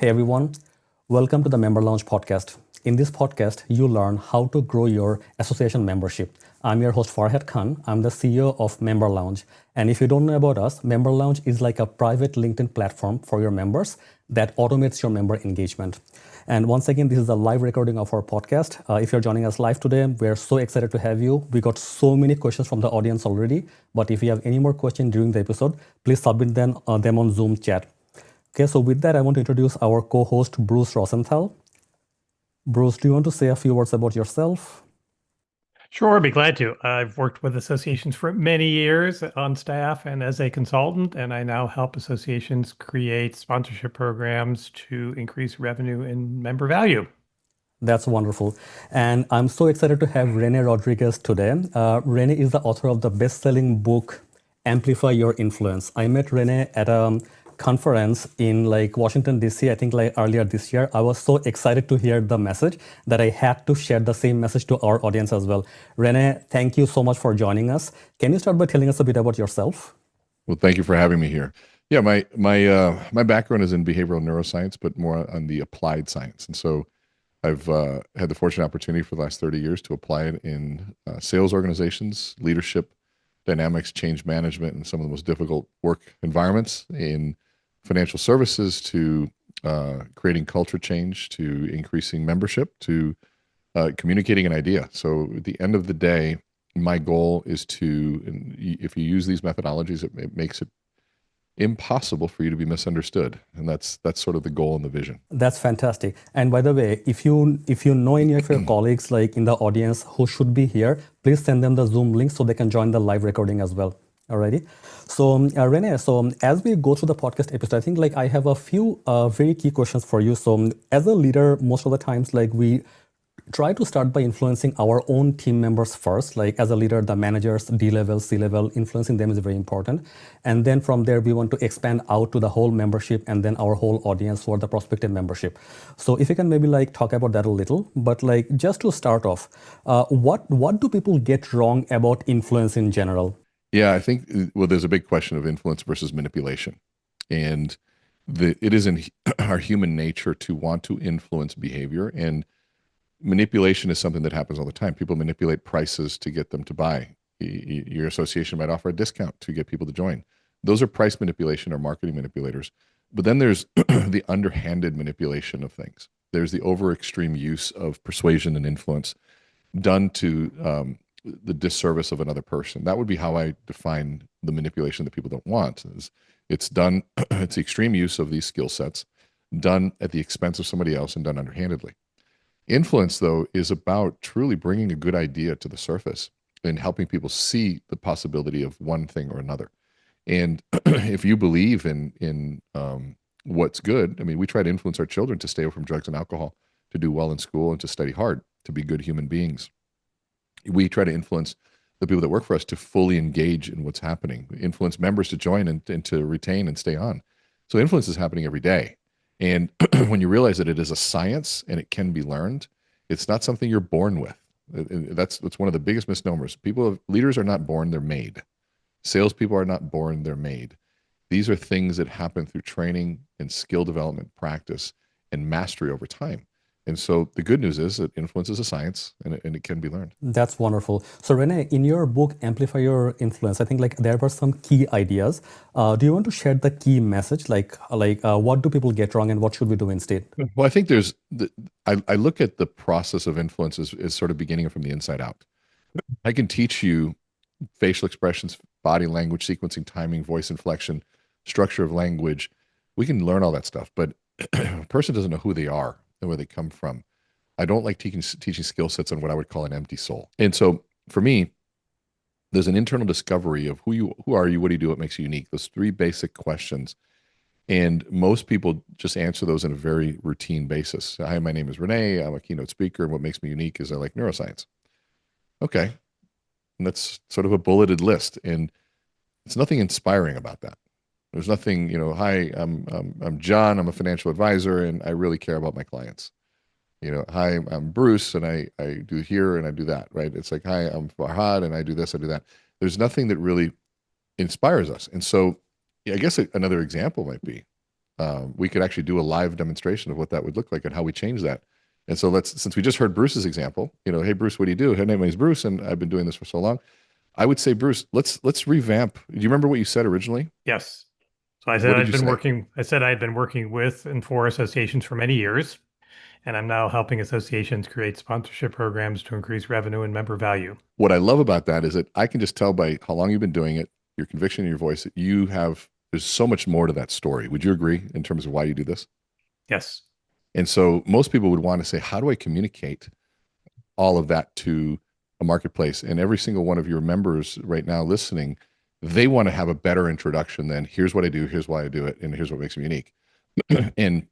Hey everyone, welcome to the Member Lounge podcast. In this podcast, you learn how to grow your association membership. I'm your host Farhad Khan. I'm the CEO of Member Lounge. And if you don't know about us, Member Lounge is like a private LinkedIn platform for your members that automates your member engagement. And once again, this is a live recording of our podcast. If you're joining us live today, we're so excited to have you. We got so many questions from the audience already. But if you have any more questions during the episode, please submit them on Zoom chat. Okay, so with that, I want to introduce our co-host, Bruce Rosenthal. Bruce, do you want to say a few words about yourself? Sure, I'd be glad to. I've worked with associations for many years on staff and as a consultant, and I now help associations create sponsorship programs to increase revenue and member value. That's wonderful. And I'm so excited to have Rene Rodriguez today. Rene is the author of the best-selling book, Amplify Your Influence. I met Rene at a conference in Washington, D.C., I think earlier this year. I was so excited to hear the message that I had to share the same message to our audience as well. Rene, thank you so much for joining us. Can you start by telling us a bit about yourself? Well, thank you for having me here. Yeah, my background is in behavioral neuroscience, but more on the applied science. And so I've had the fortunate opportunity for the last 30 years to apply it in sales organizations, leadership, dynamics, change management, and some of the most difficult work environments in financial services to creating culture change, to increasing membership, to communicating an idea. So at the end of the day, my goal is to, if you use these methodologies, it makes it impossible for you to be misunderstood, and that's sort of the goal and the vision. That's fantastic. And by the way, if you know any of your colleagues in the audience who should be here, please send them the Zoom link so they can join the live recording as well. Alrighty. So Rene, as we go through the podcast episode, I think I have a few very key questions for you. So as a leader, most of the times we try to start by influencing our own team members first. As a leader, the managers, D-level, C-level, influencing them is very important. And then from there, we want to expand out to the whole membership and then our whole audience for the prospective membership. So if you can maybe talk about that a little, but just to start off, what do people get wrong about influence in general? Yeah, I think, well, there's a big question of influence versus manipulation. And it is in our human nature to want to influence behavior, and manipulation is something that happens all the time. People manipulate prices to get them to buy. Your association might offer a discount to get people to join. Those are price manipulation or marketing manipulators. But then there's the underhanded manipulation of things. There's the over extreme use of persuasion and influence done to the disservice of another person. That would be how I define the manipulation that people don't want. It's done, it's the extreme use of these skill sets done at the expense of somebody else and done underhandedly. Influence, though, is about truly bringing a good idea to the surface and helping people see the possibility of one thing or another. And if you believe in what's good, I mean, we try to influence our children to stay away from drugs and alcohol, to do well in school, and to study hard, to be good human beings. We try to influence the people that work for us to fully engage in what's happening, influence members to join and to retain and stay on. So influence is happening every day. And when you realize that it is a science and it can be learned, it's not something you're born with. That's one of the biggest misnomers. Leaders are not born, they're made. Salespeople are not born, they're made. These are things that happen through training and skill development, practice, and mastery over time. And so the good news is that influence is a science and it can be learned. That's wonderful. So Rene, in your book, Amplify Your Influence, I think there were some key ideas. Do you want to share the key message? What do people get wrong and what should we do instead? Well, I think I look at the process of influence as sort of beginning from the inside out. I can teach you facial expressions, body language, sequencing, timing, voice inflection, structure of language. We can learn all that stuff, but a person doesn't know who they are and where they come from. I don't like teaching skill sets on what I would call an empty soul. And so for me, there's an internal discovery of who are you, what do you do, what makes you unique? Those three basic questions. And most people just answer those on a very routine basis. Hi, my name is Rene. I'm a keynote speaker. And what makes me unique is I like neuroscience. Okay. And that's sort of a bulleted list. And it's nothing inspiring about that. There's nothing, hi, I'm John, I'm a financial advisor, and I really care about my clients. Hi, I'm Bruce, and I do here and I do that, right? It's like, hi, I'm Farhad, and I do this, I do that. There's nothing that really inspires us. And so I guess another example might be, we could actually do a live demonstration of what that would look like and how we change that. And so since we just heard Bruce's example, hey Bruce, what do you do? Her name is Bruce, and I've been doing this for so long. I would say, Bruce, let's revamp. Do you remember what you said originally? Yes. So I said What did you say? I had been working with and for associations for many years, and I'm now helping associations create sponsorship programs to increase revenue and member value. What I love about that is that I can just tell by how long you've been doing it, your conviction in your voice, that there's so much more to that story. Would you agree in terms of why you do this? Yes. And so most people would want to say, how do I communicate all of that to a marketplace? And every single one of your members right now listening, they want to have a better introduction than here's what I do, here's why I do it, and here's what makes me unique. And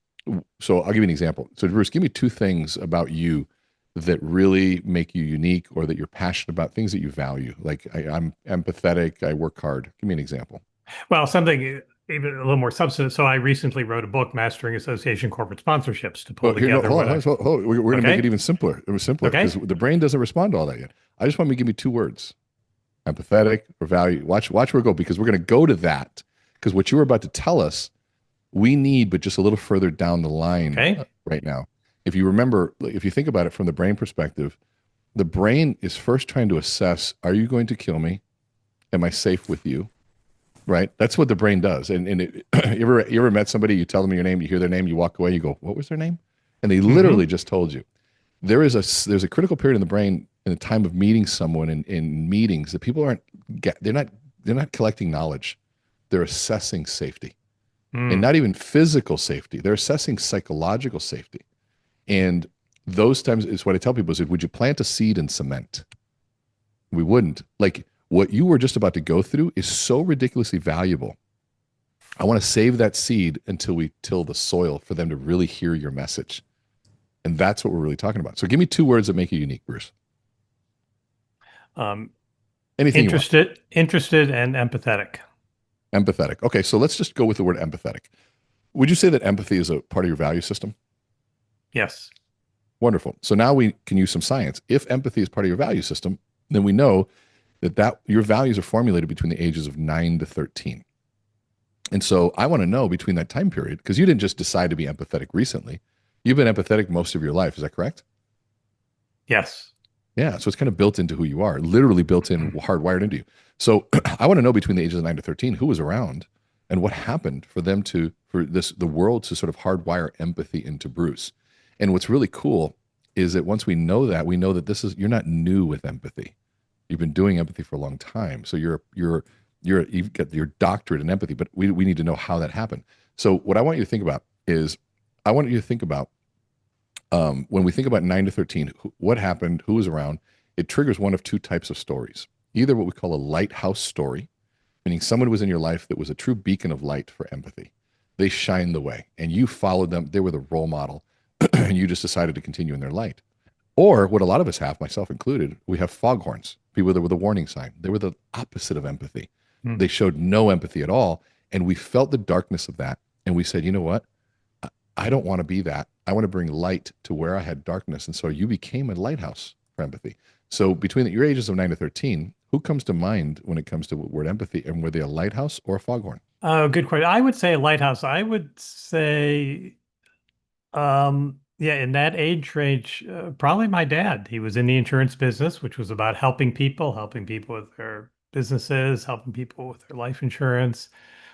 so I'll give you an example. So Bruce, give me two things about you that really make you unique or that you're passionate about, things that you value. Like I'm empathetic, I work hard. Give me an example. Well, something even a little more substantive. So I recently wrote a book, Mastering Association Corporate Sponsorships, to pull Well, here, no, together hold what on, hold on. We're going to make Okay. it even simpler. It was simpler Okay. because the brain doesn't respond to all that yet. I just want you to give me two words: empathetic or value. Watch where we go, because we're going to go to that, because what you were about to tell us, we need, but just a little further down the line Okay. right now. If you remember, if you think about it from the brain perspective, the brain is first trying to assess: are you going to kill me? Am I safe with you? Right? That's what the brain does. And you ever met somebody, you tell them your name, you hear their name, you walk away, you go, what was their name? And they literally just told you. There's a critical period in the brain in the time of meeting someone in meetings that people they're not collecting knowledge. They're assessing safety. And not even physical safety. They're assessing psychological safety. And those times is what I tell people is, would you plant a seed in cement? We wouldn't. Like, what you were just about to go through is so ridiculously valuable. I want to save that seed until we till the soil for them to really hear your message. And that's what we're really talking about. So give me two words that make you unique, Bruce. Anything you want. Interested and empathetic. Empathetic. Okay, so let's just go with the word empathetic. Would you say that empathy is a part of your value system? Yes. Wonderful. So now we can use some science. If empathy is part of your value system, then we know that your values are formulated between the ages of 9 to 13. And so I want to know between that time period, because you didn't just decide to be empathetic recently. You've been empathetic most of your life. Is that correct? Yes. Yeah. So it's kind of built into who you are, literally built in, hardwired into you. So I want to know between the ages of 9 to 13, who was around and what happened for the world to sort of hardwire empathy into Bruce. And what's really cool is that once we know that you're not new with empathy. You've been doing empathy for a long time. So you've got your doctorate in empathy, but we need to know how that happened. So what I want you to think about is, I want you to think about when we think about 9 to 13, what happened, who was around. It triggers one of two types of stories. Either what we call a lighthouse story, meaning someone was in your life that was a true beacon of light for empathy. They shined the way and you followed them. They were the role model and you just decided to continue in their light. Or what a lot of us have, myself included, we have foghorns, people that were the warning sign. They were the opposite of empathy. They showed no empathy at all. And we felt the darkness of that. And we said, you know what? I don't want to be that. I want to bring light to where I had darkness. And so you became a lighthouse for empathy. So between your ages of 9 to 13, who comes to mind when it comes to the word empathy? And were they a lighthouse or a foghorn? Oh, good question. I would say a lighthouse. I would say, yeah, in that age range, probably my dad. He was in the insurance business, which was about helping people with their businesses, helping people with their life insurance.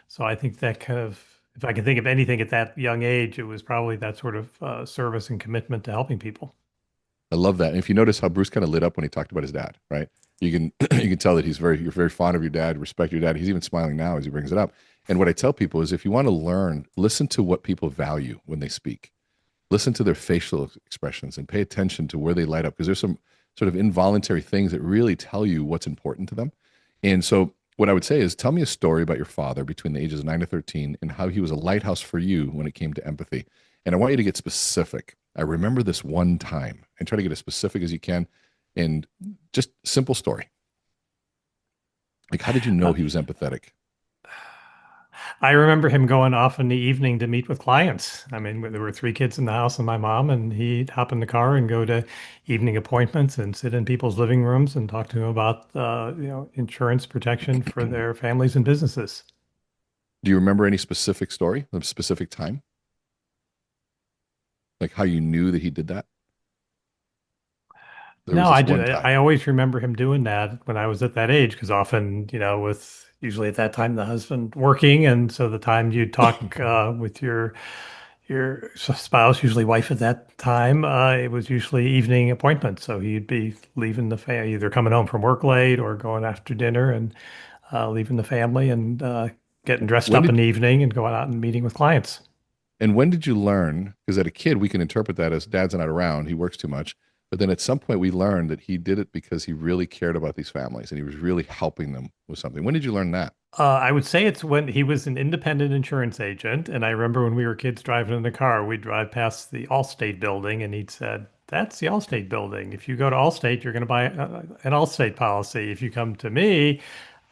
So I think that kind of, if I can think of anything at that young age, it was probably that sort of service and commitment to helping people. I love that. And if you notice how Bruce kind of lit up when he talked about his dad, right? You can you can tell that you're very fond of your dad, respect your dad. He's even smiling now as he brings it up. And what I tell people is, if you want to learn, listen to what people value when they speak. Listen to their facial expressions and pay attention to where they light up, because there's some sort of involuntary things that really tell you what's important to them. And so what I would say is, tell me a story about your father between the ages of 9 to 13 and how he was a lighthouse for you when it came to empathy. And I want you to get specific. I remember this one time, and try to get as specific as you can, and just simple story. Like, how did you know he was empathetic? I remember him going off in the evening to meet with clients. I mean, there were three kids in the house and my mom, and he'd hop in the car and go to evening appointments and sit in people's living rooms and talk to them about, insurance protection for their families and businesses. Do you remember any specific story, a specific time? Like how you knew that he did that? There was No, I this do. one time. I always remember him doing that when I was at that age, because often, with usually at that time the husband working, and so the time you talk with your spouse, usually wife at that time, it was usually evening appointments. So he'd be leaving the family, either coming home from work late or going after dinner and leaving the family and getting dressed When up in did the evening and going out and meeting with clients. and when did you learn? Because at a kid, we can interpret that as dad's not around, he works too much. But then at some point, we learned that he did it because he really cared about these families and he was really helping them with something. When did you learn that? I would say it's when he was an independent insurance agent. And I remember when we were kids driving in the car, we'd drive past the Allstate building and he'd said, "That's the Allstate building. If you go to Allstate, you're going to buy an Allstate policy. If you come to me,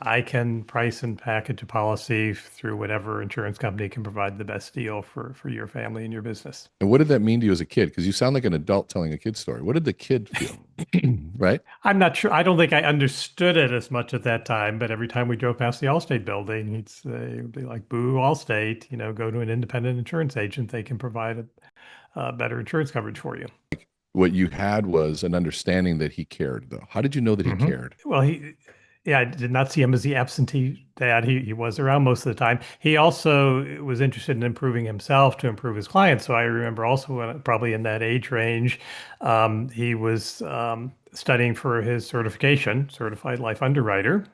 I can price and package a policy through whatever insurance company can provide the best deal for your family and your business." And what did that mean to you as a kid? Because you sound like an adult telling a kid story. What did the kid feel? Right? I'm not sure. I don't think I understood it as much at that time, but every time we drove past the Allstate building, he'd be like, "Boo, Allstate, go to an independent insurance agent. They can provide better insurance coverage for you." What you had was an understanding that he cared, though. How did you know that he Hmm. cared? Well, yeah, I did not see him as the absentee dad. He was around most of the time. He also was interested in improving himself to improve his clients. So I remember also probably in that age range, he was studying for his certification, certified life underwriter.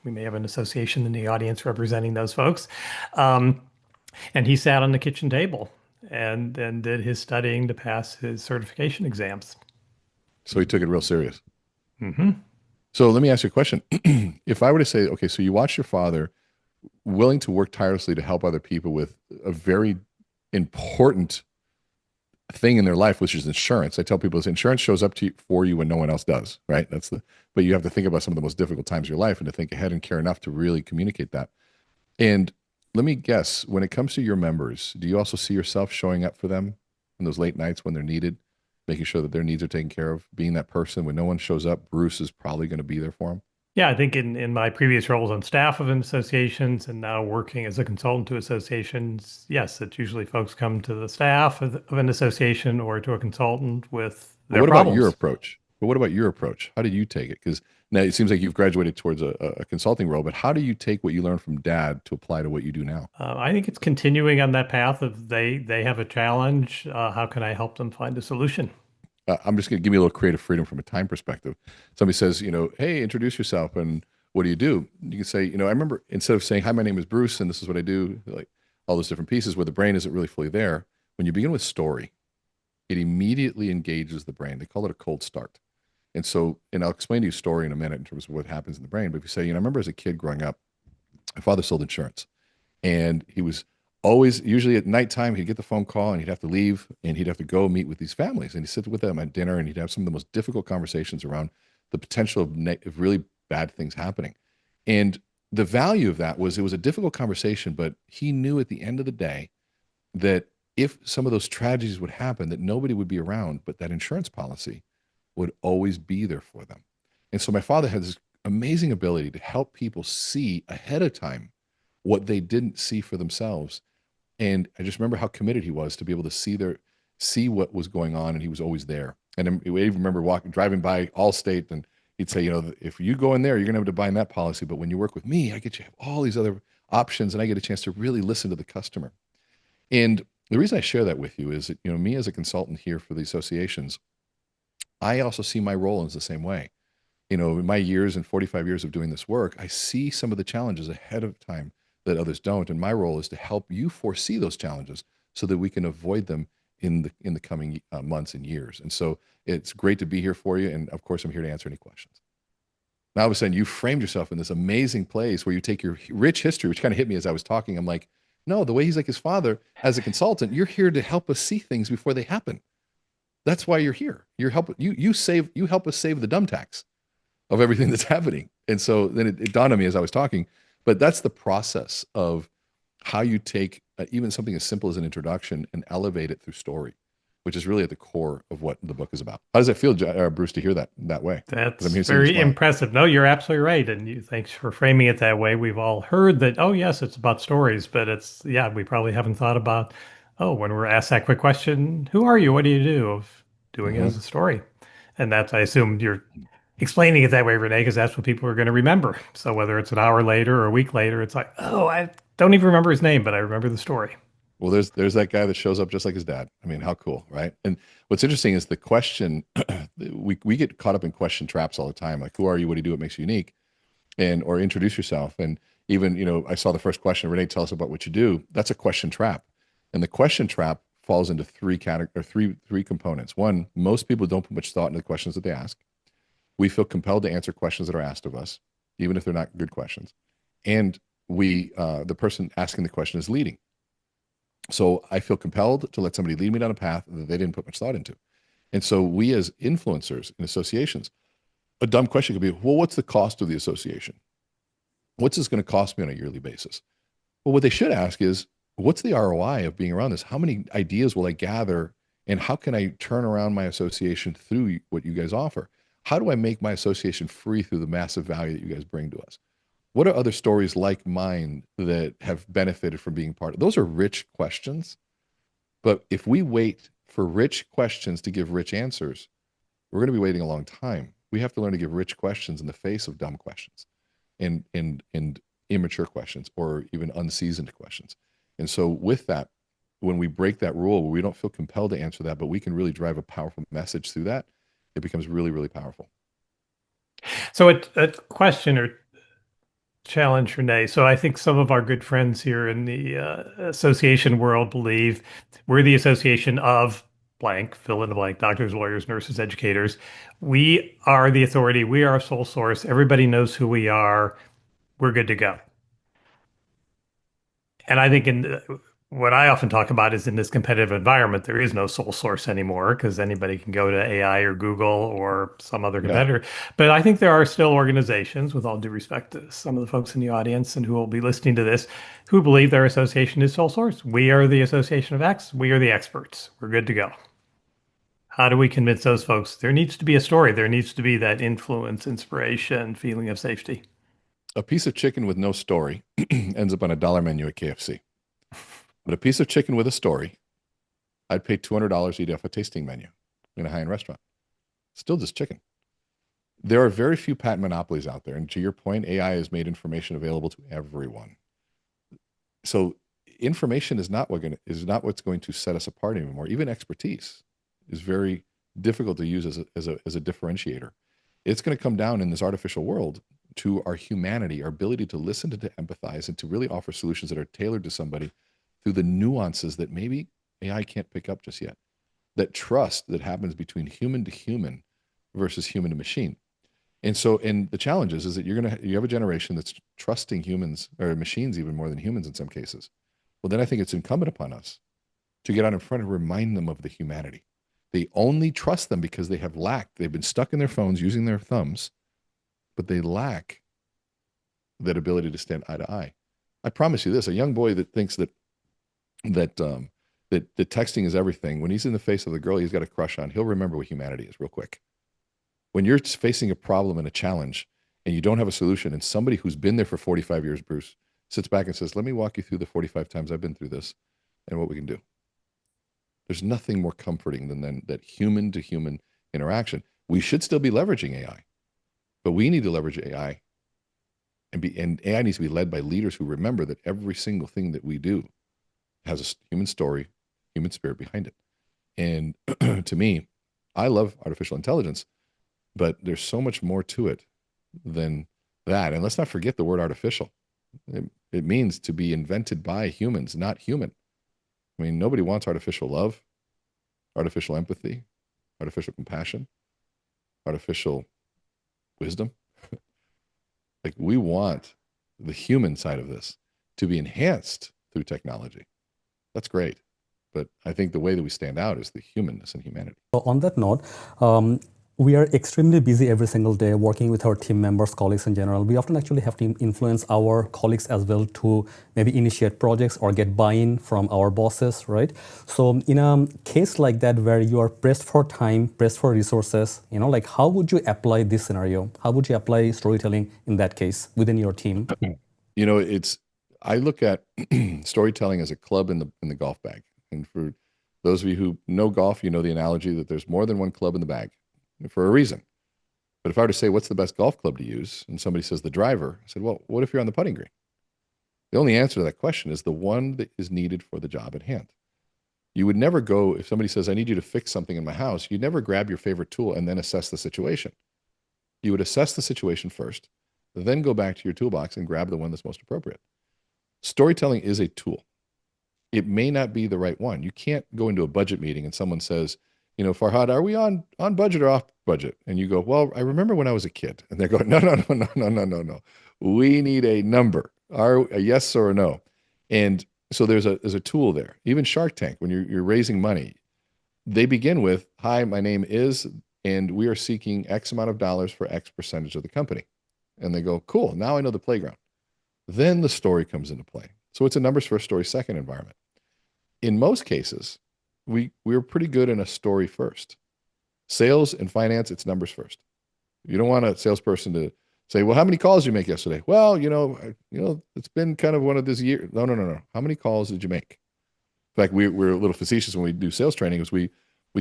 We may have an association in the audience representing those folks. Um, and he sat on the kitchen table and then did his studying to pass his certification exams. So he took it real serious. Hmm. So let me ask you a question. If I were to say, okay, so you watched your father willing to work tirelessly to help other people with a very important thing in their life, which is insurance. I tell people this insurance shows up to you, for you when no one else does, right? But you have to think about some of the most difficult times of your life and to think ahead and care enough to really communicate that. And let me guess, when it comes to your members, do you also see yourself showing up for them in those late nights when they're needed, making sure that their needs are taken care of, being that person when no one shows up, Bruce is probably going to be there for them? Yeah, I think in my previous roles on staff of associations and now working as a consultant to associations, yes, it's usually folks come to the staff of an association or to a consultant with But their what about your problems. approach? But what about your approach? How did you take it? Because now it seems like you've graduated towards a consulting role, but how do you take what you learned from dad to apply to what you do now? I think it's continuing on that path of they have a challenge. How can I help them find a solution? I'm just going to give me a little creative freedom from a time perspective. Somebody says, hey, introduce yourself and what do? You can say, I remember instead of saying, hi, my name is Bruce and this is what I do, like all those different pieces where the brain isn't really fully there. When you begin with story, it immediately engages the brain. They call it a cold start. And I'll explain to you a story in a minute in terms of what happens in the brain. But if you say, I remember as a kid growing up, my father sold insurance and he was always, usually at nighttime, he'd get the phone call and he'd have to leave and he'd have to go meet with these families and he'd sit with them at dinner and he'd have some of the most difficult conversations around the potential of really bad things happening. And the value of that was it was a difficult conversation, but he knew at the end of the day that if some of those tragedies would happen, that nobody would be around, but that insurance policy would always be there for them. And so my father had this amazing ability to help people see ahead of time what they didn't see for themselves. And I just remember how committed he was to be able to see what was going on, and he was always there. And I even remember driving by Allstate, and he'd say, if you go in there, you're going to have to buy that policy. But when you work with me, I get you have all these other options, and I get a chance to really listen to the customer. And the reason I share that with you is that, me as a consultant here for the associations, I also see my role as the same way. In my years and 45 years of doing this work, I see some of the challenges ahead of time that others don't. And my role is to help you foresee those challenges so that we can avoid them in the coming months and years. And so it's great to be here for you. And of course, I'm here to answer any questions. Now, all of a sudden, you framed yourself in this amazing place where you take your rich history, which kind of hit me as I was talking. I'm like, no, the way he's like his father as a consultant, you're here to help us see things before they happen. That's why you're here. You help us save the dumb tax of everything that's happening. And so then it dawned on me as I was talking, but that's the process of how you take even something as simple as an introduction and elevate it through story, which is really at the core of what the book is about. How does it feel, Bruce, to hear that way? 'Cause That's I'm seeing you very smile. impressive. No, you're absolutely right. And thanks for framing it that way. We've all heard that, oh, yes, it's about stories, but yeah, we probably haven't thought about, oh, when we're asked that quick question, who are you? What do you do? Of doing it Mhm. as a story. And that's, I assume you're explaining it that way, Renee, because that's what people are going to remember. So whether it's an hour later or a week later, it's like, oh, I don't even remember his name, but I remember the story. Well, there's that guy that shows up just like his dad. I mean, how cool, right? And what's interesting is the question we get caught up in question traps all the time, like who are you, what do you do, what makes you unique, and or introduce yourself. And even, I saw the first question, Renee, tell us about what you do. That's a question trap. And the question trap falls into three components. One, most people don't put much thought into the questions that they ask. We feel compelled to answer questions that are asked of us, even if they're not good questions. And the person asking the question is leading. So I feel compelled to let somebody lead me down a path that they didn't put much thought into. And so we as influencers in associations, a dumb question could be, well, what's the cost of the association? What's this going to cost me on a yearly basis? Well, what they should ask is, what's the ROI of being around this? How many ideas will I gather? And how can I turn around my association through what you guys offer? How do I make my association free through the massive value that you guys bring to us? What are other stories like mine that have benefited from being part of? Those are rich questions. But if we wait for rich questions to give rich answers, we're going to be waiting a long time. We have to learn to give rich questions in the face of dumb questions and immature questions or even unseasoned questions. And so with that, when we break that rule where we don't feel compelled to answer that, but we can really drive a powerful message through that, it becomes really, really powerful. So a question or challenge, Renee. So I think some of our good friends here in the association world believe we're the association of blank, fill in the blank, doctors, lawyers, nurses, educators. We are the authority. We are a sole source. Everybody knows who we are. We're good to go. And I think what I often talk about is in this competitive environment, there is no sole source anymore because anybody can go to AI or Google or some other Yeah. competitor. But I think there are still organizations, with all due respect to some of the folks in the audience and who will be listening to this, who believe their association is sole source. We are the association of X. We are the experts. We're good to go. How do we convince those folks? There needs to be a story. There needs to be that influence, inspiration, feeling of safety. A piece of chicken with no story ends up on a dollar menu at KFC. But a piece of chicken with a story, I'd pay $200 to eat off a tasting menu in a high-end restaurant. Still just chicken. There are very few patent monopolies out there. And to your point, AI has made information available to everyone. So information is not what's going to set us apart anymore. Even expertise is very difficult to use as a differentiator. It's going to come down in this artificial world to our humanity, our ability to listen, to empathize, and to really offer solutions that are tailored to somebody through the nuances that maybe AI can't pick up just yet. That trust that happens between human to human versus human to machine. And the challenge is that you have a generation that's trusting humans or machines even more than humans in some cases. Well, then I think it's incumbent upon us to get out in front and remind them of the humanity. They only trust them because they've been stuck in their phones using their thumbs, but they lack that ability to stand eye to eye. I promise you this, a young boy that thinks that texting is everything, when he's in the face of the girl he's got a crush on, he'll remember what humanity is real quick. When you're facing a problem and a challenge and you don't have a solution, and somebody who's been there for 45 years, Bruce, sits back and says, let me walk you through the 45 times I've been through this and what we can do. There's nothing more comforting than that human to human interaction. We should still be leveraging AI, but we need to leverage AI and AI needs to be led by leaders who remember that every single thing that we do has a human story, human spirit behind it. And to me, I love artificial intelligence, but there's so much more to it than that. And let's not forget the word artificial. It means to be invented by humans, not human. I mean, nobody wants artificial love, artificial empathy, artificial compassion, artificial wisdom. Like, we want the human side of this to be enhanced through technology. That's great. But I think the way that we stand out is the humanness and humanity. So on that note, We are extremely busy every single day working with our team members, colleagues in general. We often actually have to influence our colleagues as well to maybe initiate projects or get buy-in from our bosses, right? So in a case like that where you are pressed for time, pressed for resources, like how would you apply this scenario? How would you apply storytelling in that case within your team? I look at storytelling as a club in the golf bag. And for those of you who know golf, you know the analogy that there's more than one club in the bag for a reason. But if I were to say, what's the best golf club to use? And somebody says the driver, I said, well, what if you're on the putting green? The only answer to that question is the one that is needed for the job at hand. You would never go, if somebody says, I need you to fix something in my house, you'd never grab your favorite tool and then assess the situation. You would assess the situation first, then go back to your toolbox and grab the one that's most appropriate. Storytelling is a tool. It may not be the right one. You can't go into a budget meeting and someone says, Farhad, are we on budget or off budget? And you go, well, I remember when I was a kid. And they're going, no. We need a number, a yes or a no. And so there's a tool there. Even Shark Tank, when you're raising money, they begin with, hi, my name is, and we are seeking X amount of dollars for X percentage of the company. And they go, cool, now I know the playground. Then the story comes into play. So it's a numbers first, story second environment. In most cases, we're pretty good in a story first. Sales and finance, it's numbers first. You don't want a salesperson to say, well, how many calls did you make yesterday? Well, it's been kind of one of this year. No. How many calls did you make? In fact, we're a little facetious when we do sales training, is we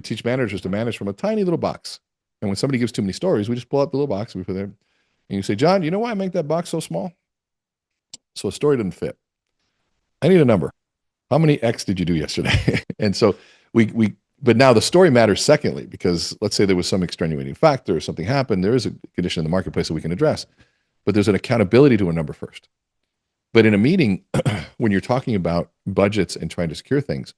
teach managers to manage from a tiny little box. And when somebody gives too many stories, we just pull out the little box and we put it there. And you say, John, you know why I make that box so small? So a story doesn't fit. I need a number. How many X did you do yesterday? And so but now the story matters secondly, because let's say there was some extenuating factor, or something happened, there is a condition in the marketplace that we can address, but there's an accountability to a number first. But in a meeting, when you're talking about budgets and trying to secure things,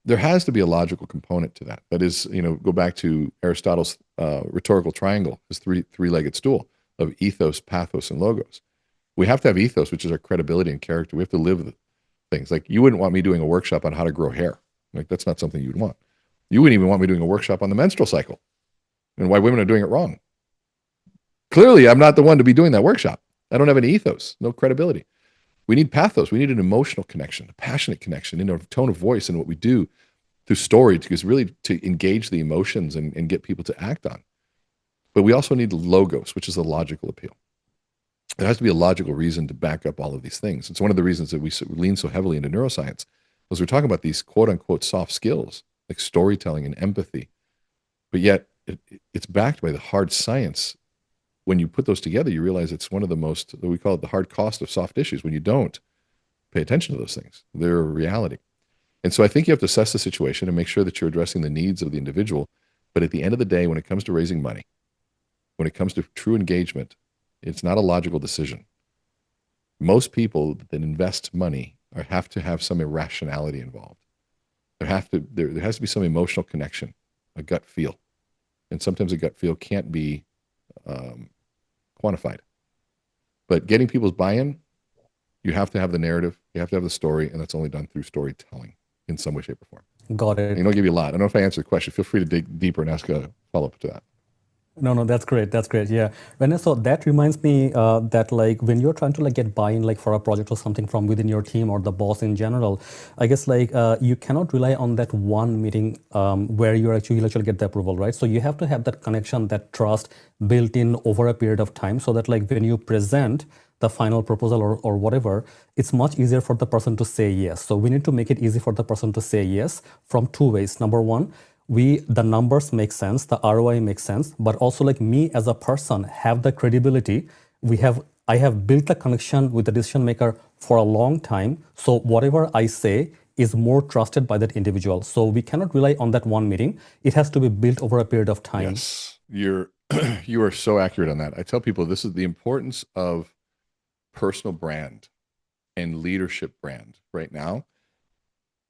there has to be a logical component to that. That is, go back to Aristotle's rhetorical triangle, his three-legged stool of ethos, pathos, and logos. We have to have ethos, which is our credibility and character. We have to live things. Like, you wouldn't want me doing a workshop on how to grow hair. Like, that's not something you'd want. You wouldn't even want me doing a workshop on the menstrual cycle and why women are doing it wrong. Clearly, I'm not the one to be doing that workshop. I don't have any ethos, no credibility. We need pathos. We need an emotional connection, a passionate connection in our tone of voice and what we do through story, because really to engage the emotions and get people to act on. But we also need logos, which is a logical appeal. There has to be a logical reason to back up all of these things. It's one of the reasons that we lean so heavily into neuroscience, was we're talking about these quote unquote soft skills, like storytelling and empathy. But yet it's backed by the hard science. When you put those together, you realize it's one of the most, we call it the hard cost of soft issues. When you don't pay attention to those things, they're a reality. And so I think you have to assess the situation and make sure that you're addressing the needs of the individual. But at the end of the day, when it comes to raising money, when it comes to true engagement, it's not a logical decision. Most people that invest money have to have some irrationality involved. There has to be some emotional connection, a gut feel. And sometimes a gut feel can't be quantified. But getting people's buy-in, you have to have the narrative, you have to have the story, and that's only done through storytelling in some way, shape, or form. Got it. And I'll give you a lot. I don't know if I answered the question. Feel free to dig deeper and ask a follow-up to that. No, that's great. That's great. Yeah. So that reminds me that like when you're trying to like get buy-in like for a project or something from within your team or the boss in general, I guess like you cannot rely on that one meeting where you'll actually get the approval, right? So you have to have that connection, that trust built in over a period of time, so that like when you present the final proposal or whatever, it's much easier for the person to say yes. So we need to make it easy for the person to say yes from two ways. Number one, the numbers make sense, the ROI makes sense, but also like me as a person have the credibility. I have built a connection with the decision maker for a long time. So whatever I say is more trusted by that individual. So we cannot rely on that one meeting. It has to be built over a period of time. Yes, you are so accurate on that. I tell people this is the importance of personal brand and leadership brand right now,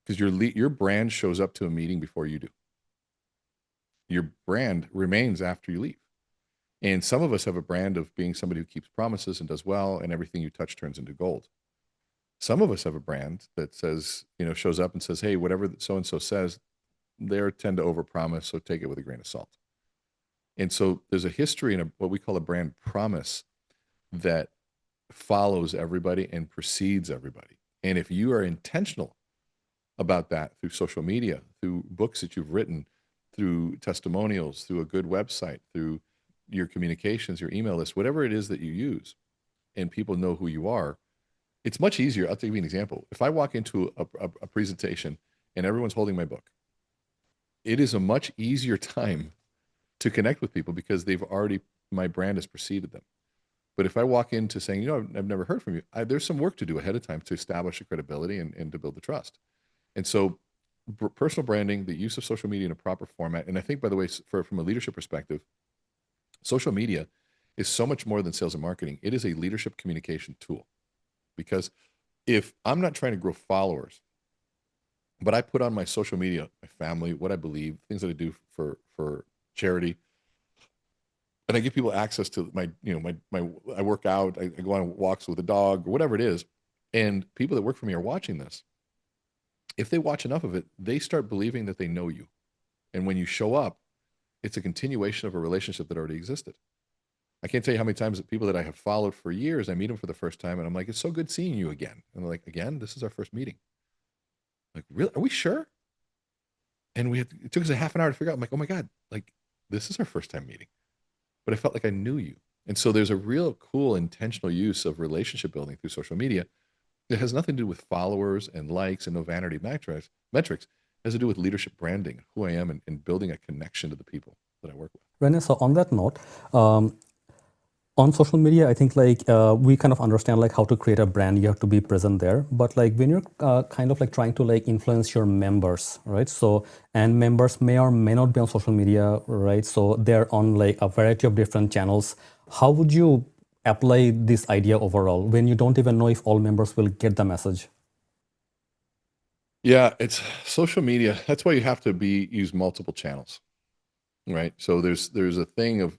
because your brand shows up to a meeting before you do. Your brand remains after you leave. And some of us have a brand of being somebody who keeps promises and does well, and everything you touch turns into gold. Some of us have a brand that says, shows up and says, hey, whatever so-and-so says, they tend to overpromise, so take it with a grain of salt. And so there's a history and what we call a brand promise that follows everybody and precedes everybody. And if you are intentional about that through social media, through books that you've written, through testimonials, through a good website, through your communications, your email list, whatever it is that you use, and people know who you are, it's much easier. I'll give you an example. If I walk into a presentation and everyone's holding my book, it is a much easier time to connect with people because my brand has preceded them. But if I walk into saying, I've never heard from you, there's some work to do ahead of time to establish the credibility and to build the trust. And so personal branding, the use of social media in a proper format. And I think, by the way, from a leadership perspective, social media is so much more than sales and marketing. It is a leadership communication tool, because if I'm not trying to grow followers, but I put on my social media, my family, what I believe, things that I do for charity, and I give people access to I work out, I go on walks with a dog or whatever it is, and people that work for me are watching this. If they watch enough of it, they start believing that they know you. And when you show up, it's a continuation of a relationship that already existed. I can't tell you how many times that people that I have followed for years, I meet them for the first time and I'm like, it's so good seeing you again. And they're like, again, this is our first meeting. Like, really? Are we sure? And it took us a half an hour to figure out. I'm like, oh my God, like, this is our first time meeting. But I felt like I knew you. And so there's a real cool intentional use of relationship building through social media. It has nothing to do with followers and likes and no vanity metrics. It has to do with leadership branding, who I am, and building a connection to the people that I work with. Rene, so on that note, on social media, I think we kind of understand how to create a brand. You have to be present there. But when you're kind of trying to influence your members, right? So, and members may or may not be on social media, right? So they're on a variety of different channels. How would you apply this idea overall when you don't even know if all members will get the message? Yeah, it's social media. That's why you have to use multiple channels, right? So there's a thing of,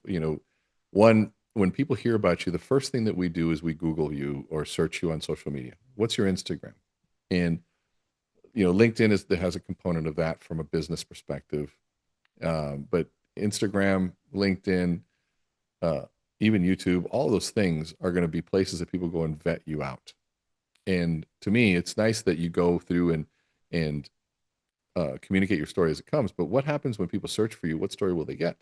when people hear about you, the first thing that we do is we Google you or search you on social media. What's your Instagram? And, LinkedIn has a component of that from a business perspective. But Instagram, LinkedIn, even YouTube, all those things are going to be places that people go and vet you out. And to me, it's nice that you go through and communicate your story as it comes. But what happens when people search for you? What story will they get?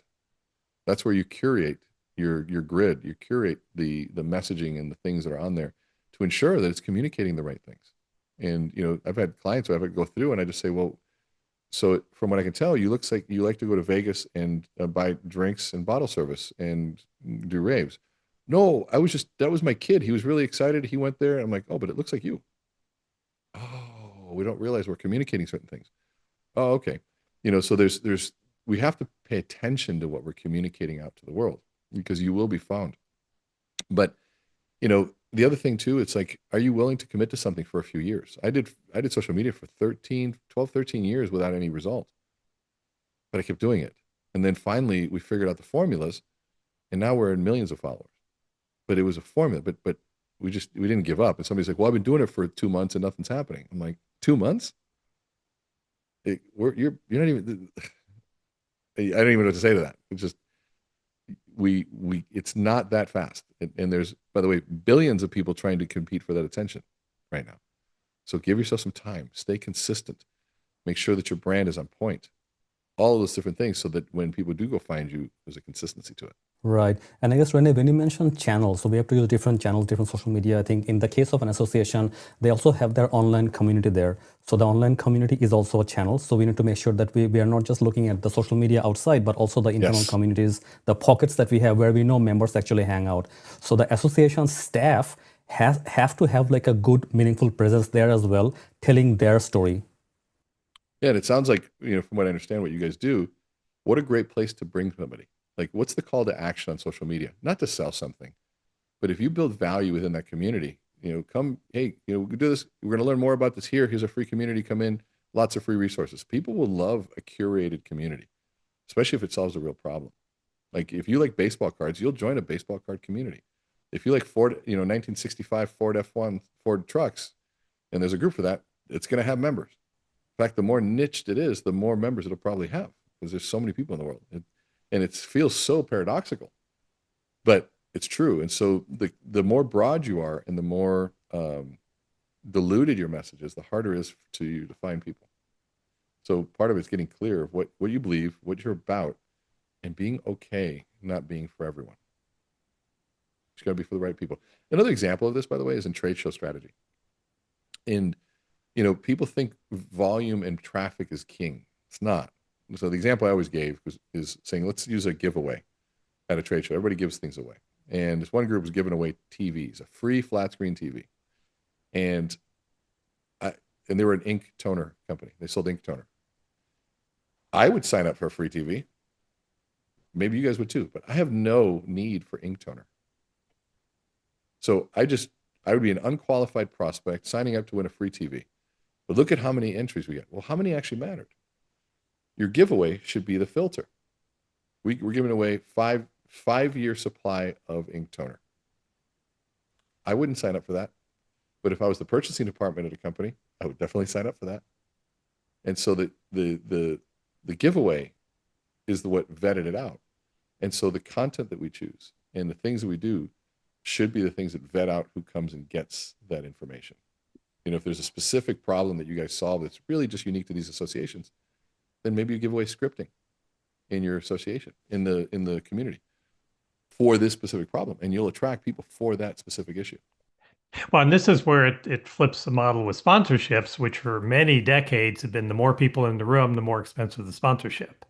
That's where you curate your grid. You curate the messaging and the things that are on there to ensure that it's communicating the right things. And I've had clients who I've go through and I just say, well, so from what I can tell, you looks like you like to go to Vegas and buy drinks and bottle service and do raves. No, that was my kid. He was really excited. He went there. I'm like, oh, but it looks like you. Oh, we don't realize we're communicating certain things. Oh, okay. So we have to pay attention to what we're communicating out to the world, because you will be found. But, the other thing too, it's like, are you willing to commit to something for a few years? I did social media for 12, 13 years without any result, but I kept doing it. And then finally we figured out the formulas, and now we're in millions of followers. But it was a formula, but we didn't give up. And somebody's like, well, I've been doing it for 2 months and nothing's happening. I'm like, 2 months? You're not even, I don't even know what to say to that. It's just, it's not that fast. And there's, by the way, billions of people trying to compete for that attention right now. So give yourself some time, stay consistent, make sure that your brand is on point, all of those different things, so that when people do go find you, there's a consistency to it. Right. And I guess, Rene, when you mentioned channels, so we have to use different channels, different social media. I think in the case of an association, they also have their online community there. So the online community is also a channel. So we need to make sure that we are not just looking at the social media outside, but also the internal communities, the pockets that we have where we know members actually hang out. So the association staff have to have a good, meaningful presence there as well, telling their story. Yeah, and it sounds like, from what I understand what you guys do, what a great place to bring somebody. Like, what's the call to action on social media? Not to sell something, but if you build value within that community, come, hey, we do this. We're going to learn more about this here. Here's a free community. Come in. Lots of free resources. People will love a curated community, especially if it solves a real problem. Like, if you like baseball cards, you'll join a baseball card community. If you like Ford, 1965 Ford F1 Ford trucks, and there's a group for that, it's going to have members. In fact, the more niched it is, the more members it'll probably have, because there's so many people in the world. And it feels so paradoxical, but it's true. And so the more broad you are and the more diluted your message is, the harder it is to you to find people. So part of it's getting clear of what you believe, what you're about, and being okay not being for everyone. It's got to be for the right people. Another example of this, by the way, is in trade show strategy. And, people think volume and traffic is king. It's not. So the example I always gave is saying, let's use a giveaway at a trade show. Everybody gives things away. And this one group was giving away TVs, a free flat screen TV. And they were an ink toner company. They sold ink toner. I would sign up for a free TV. Maybe you guys would too, but I have no need for ink toner. So I would be an unqualified prospect signing up to win a free TV. But look at how many entries we get. Well, how many actually mattered? Your giveaway should be the filter. We're giving away five-year supply of ink toner. I wouldn't sign up for that. But if I was the purchasing department at a company, I would definitely sign up for that. And so the giveaway is what vetted it out. And so the content that we choose and the things that we do should be the things that vet out who comes and gets that information. If there's a specific problem that you guys solve that's really just unique to these associations, then maybe you give away scripting in your association, in the community for this specific problem, and you'll attract people for that specific issue. Well, and this is where it flips the model with sponsorships, which for many decades have been the more people in the room, the more expensive the sponsorship.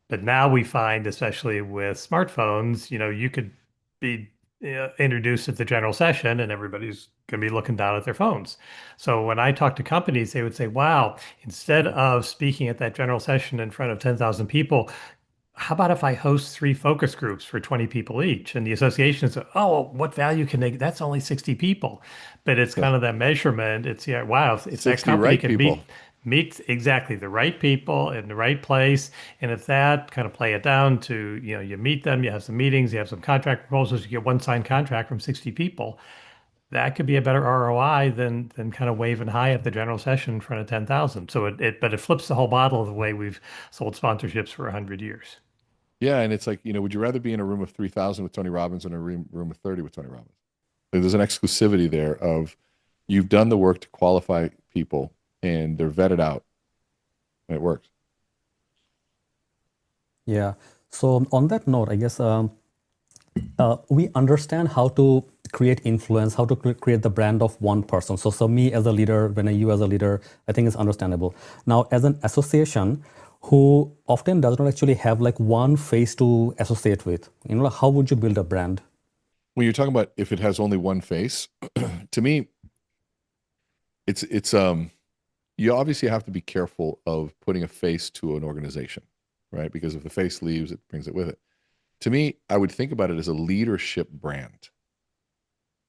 But now we find, especially with smartphones, you could be introduced at the general session and everybody's going to be looking down at their phones. So when I talk to companies, they would say, wow, instead of speaking at that general session in front of 10,000 people, how about if I host 3 focus groups for 20 people each? And the association says, oh, what value can they, that's only 60 people. But it's kind of that measurement. It's, wow, if that company right can people. meet exactly the right people in the right place. And if that kind of play it down to, you meet them, you have some meetings, you have some contract proposals, you get one signed contract from 60 people. That could be a better ROI than kind of waving high at the general session in front of 10,000. So but it flips the whole model of the way we've sold sponsorships for 100 years. Yeah, and it's like, would you rather be in a room of 3,000 with Tony Robbins than a room of 30 with Tony Robbins? There's an exclusivity there of you've done the work to qualify people and they're vetted out and it works. Yeah. So on that note, I guess we understand how to create influence, how to create the brand of one person. So me as a leader, when you as a leader, I think it's understandable. Now, as an association who often does not actually have like one face to associate with, how would you build a brand? When you're talking about if it has only one face, to me, it's you obviously have to be careful of putting a face to an organization, right? Because if the face leaves, it brings it with it. To me, I would think about it as a leadership brand.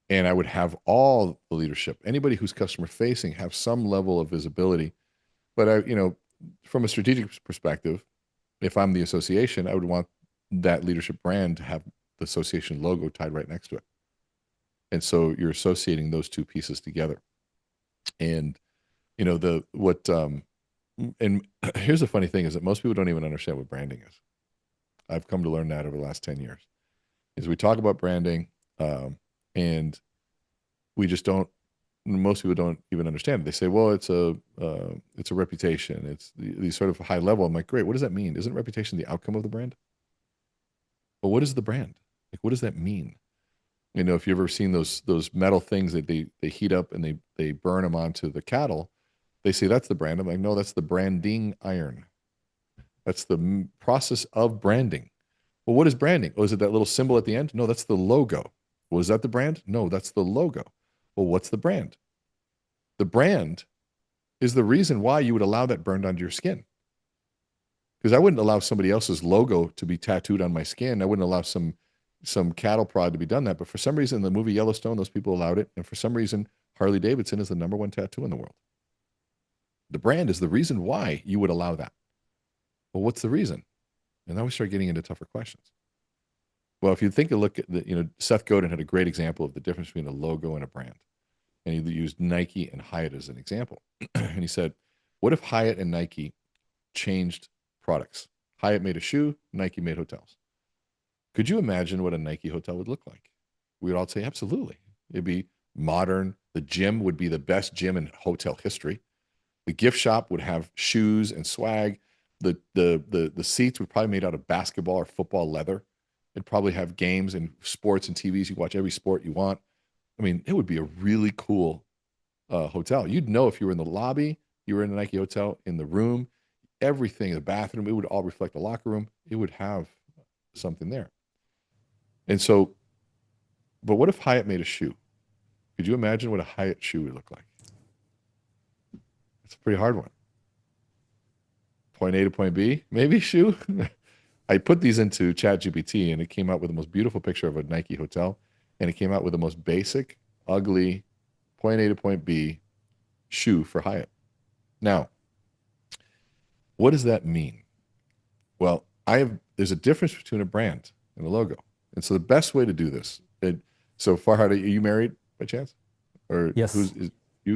And I would have all the leadership, anybody who's customer facing, have some level of visibility. But from a strategic perspective, if I'm the association, I would want that leadership brand to have the association logo tied right next to it. And so you're associating those two pieces together. And and here's the funny thing is that most people don't even understand what branding is. I've come to learn that over the last 10 years. Is we talk about branding, and we just don't. Most people don't even understand it. They say, "Well, it's a reputation. It's these sort of high level." I'm like, "Great. What does that mean? Isn't reputation the outcome of the brand?" Well, what is the brand? Like, what does that mean? If you've ever seen those metal things that they heat up and they burn them onto the cattle, they say that's the brand. I'm like, no, that's the branding iron. That's the process of branding. Well, what is branding? Oh, is it that little symbol at the end? No, that's the logo. Was that the brand? No, that's the logo. Well, what's the brand? The brand is the reason why you would allow that burned onto your skin. Because I wouldn't allow somebody else's logo to be tattooed on my skin. I wouldn't allow some cattle prod to be done that. But for some reason, in the movie Yellowstone, those people allowed it. And for some reason, Harley Davidson is the #1 tattoo in the world. The brand is the reason why you would allow that. Well, what's the reason? And now we start getting into tougher questions. Well, if you look at Seth Godin had a great example of the difference between a logo and a brand. And he used Nike and Hyatt as an example. And he said, what if Hyatt and Nike changed products? Hyatt made a shoe, Nike made hotels. Could you imagine what a Nike hotel would look like? We would all say, absolutely. It'd be modern. The gym would be the best gym in hotel history. The gift shop would have shoes and swag. The seats would probably be made out of basketball or football leather. It'd probably have games and sports and TVs. You watch every sport you want. I mean, it would be a really cool hotel. You'd know if you were in the lobby, you were in a Nike hotel, in the room, everything, the bathroom, it would all reflect the locker room. It would have something there. And so, but what if Hyatt made a shoe? Could you imagine what a Hyatt shoe would look like? It's a pretty hard one. Point A to point B, maybe shoe. I put these into ChatGPT and it came out with the most beautiful picture of a Nike hotel. And it came out with the most basic, ugly, point A to point B shoe for Hyatt. Now, what does that mean? Well, there's a difference between a brand and a logo. And so the best way to do this, so Farhad, are you married by chance? Or Yes.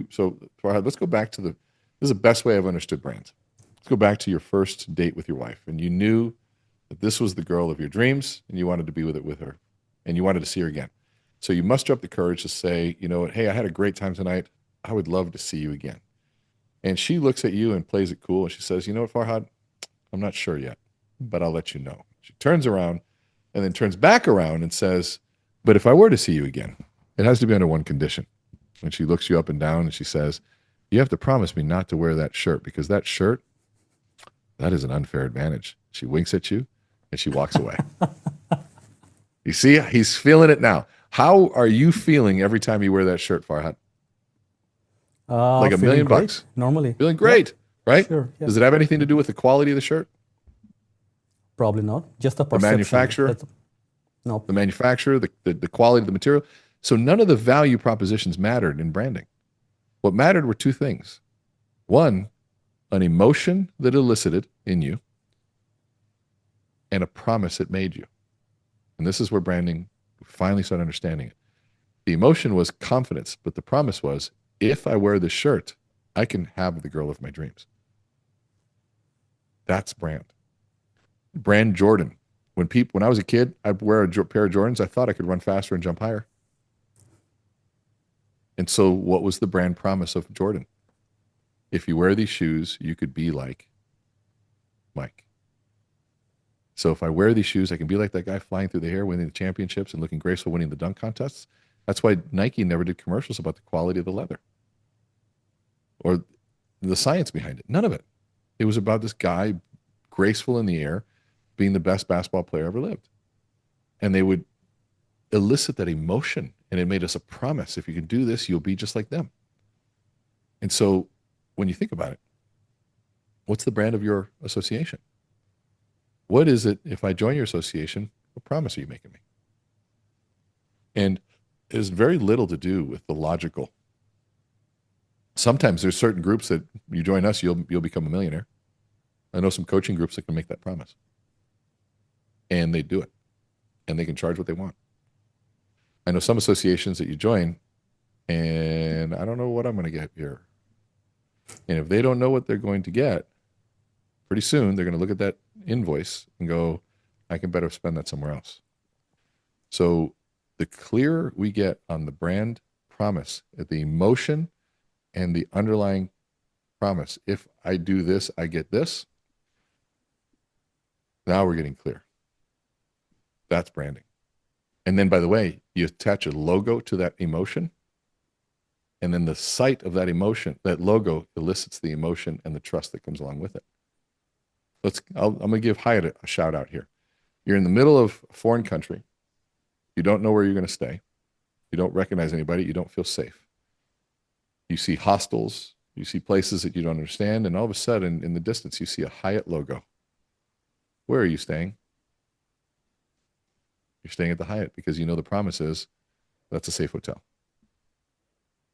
So Farhad, let's go back to this is the best way I've understood brands. Let's go back to your first date with your wife, and you knew that this was the girl of your dreams, and you wanted to be with her, and you wanted to see her again. So you muster up the courage to say, you know what, hey, I had a great time tonight. I would love to see you again. And she looks at you and plays it cool, and she says, you know what, Farhad, I'm not sure yet, but I'll let you know. She turns around and then turns back around and says, but if I were to see you again, it has to be under one condition. And she looks you up and down and she says, you have to promise me not to wear that shirt, because that shirt, that is an unfair advantage. She winks at you and she walks away. You see, he's feeling it now. How are you feeling every time you wear that shirt, Farhad? Like $1 million bucks? Normally. Feeling great, right? Sure, yeah. Does it have anything to do with the quality of the shirt? Probably not. Just the The perception. manufacturer? No. The manufacturer, the quality of the material. So none of the value propositions mattered in branding. What mattered were two things. One, an emotion that elicited in you, and a promise it made you. And this is where branding finally started understanding it. The emotion was confidence, but the promise was, if I wear this shirt, I can have the girl of my dreams. That's brand. Brand Jordan. When I was a kid, I'd wear a pair of Jordans. I thought I could run faster and jump higher. And so what was the brand promise of Jordan? If you wear these shoes, you could be like Mike. So if I wear these shoes, I can be like that guy flying through the air, winning the championships and looking graceful, winning the dunk contests. That's why Nike never did commercials about the quality of the leather or the science behind it. None of it. It was about this guy graceful in the air, being the best basketball player ever lived. And they would elicit that emotion, and it made us a promise. If you can do this, you'll be just like them. And so when you think about it, what's the brand of your association? What is it, if I join your association, what promise are you making me? And it has very little to do with the logical. Sometimes there's certain groups that you join us, you'll become a millionaire. I know some coaching groups that can make that promise. And they do it. And they can charge what they want. I know some associations that you join, and I don't know what I'm going to get here. And if they don't know what they're going to get, pretty soon they're going to look at that invoice and go, I can better spend that somewhere else. So the clearer we get on the brand promise, the emotion and the underlying promise, if I do this, I get this. Now we're getting clear. That's branding. And then, by the way, you attach a logo to that emotion, and then the sight of that emotion, that logo elicits the emotion and the trust that comes along with it. I'm going to give Hyatt a shout out here. You're in the middle of a foreign country. You don't know where you're going to stay. You don't recognize anybody. You don't feel safe. You see hostels. You see places that you don't understand. And all of a sudden, in the distance, you see a Hyatt logo. Where are you staying? You're staying at the Hyatt because you know the promise is that's a safe hotel.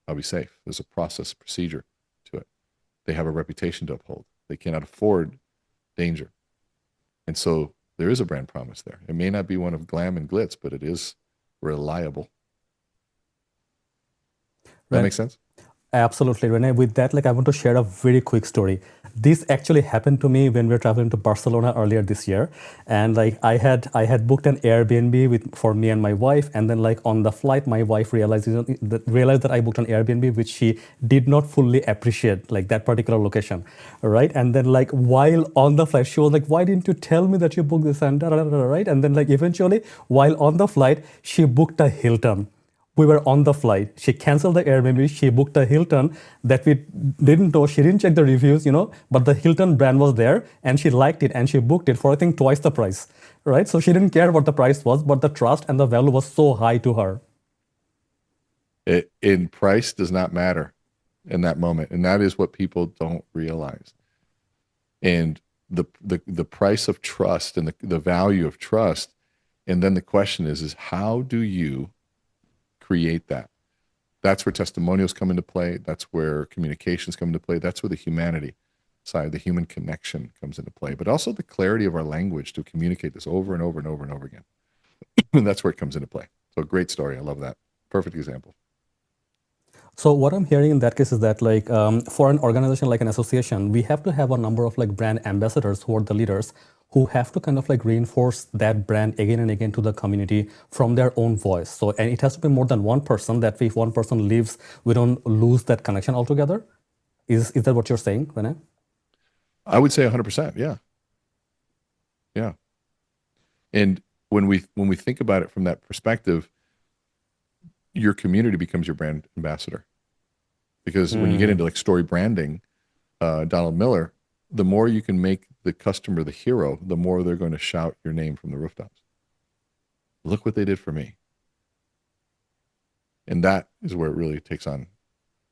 I'll be safe. There's a process, procedure to it. They have a reputation to uphold. They cannot afford danger. And so there is a brand promise there. It may not be one of glam and glitz, but it is reliable. That makes sense? Absolutely, Rene. With that, I want to share a very quick story. this actually happened to me when we were traveling to Barcelona earlier this year, and like I had booked an Airbnb for me and my wife, and then like on the flight, my wife realized that I booked an Airbnb, which she did not fully appreciate, like that particular location, right? And then like while on the flight, she was like, "Why didn't you tell me that you booked this?" And da, da, da, da, right? And then like eventually, while on the flight, she booked a Hilton. We were on the flight. She canceled the Airbnb. She booked a Hilton that we didn't know. She didn't check the reviews, but the Hilton brand was there and she liked it and she booked it for, I think, twice the price, right? So she didn't care what the price was, but the trust and the value was so high to her. In price does not matter in that moment. And that is what people don't realize. And the price of trust and the value of trust. And then the question is how do you create that? That's where testimonials come into play. That's where communications come into play. That's where the humanity side, the human connection comes into play, but also the clarity of our language to communicate this over and over and over and over again. And that's where it comes into play. So great story. I love that. Perfect example. So what I'm hearing in that case is that like for an organization like an association, we have to have a number of like brand ambassadors who are the leaders who have to kind of like reinforce that brand again and again to the community from their own voice. So, and it has to be more than one person, that if one person leaves, we don't lose that connection altogether. Is that what you're saying, Rene? I would say 100%. Yeah. Yeah. And when we think about it from that perspective, your community becomes your brand ambassador. Because when you get into like story branding, Donald Miller, the more you can make the customer the hero, the more they're going to shout your name from the rooftops. Look what they did for me. And that is where it really takes on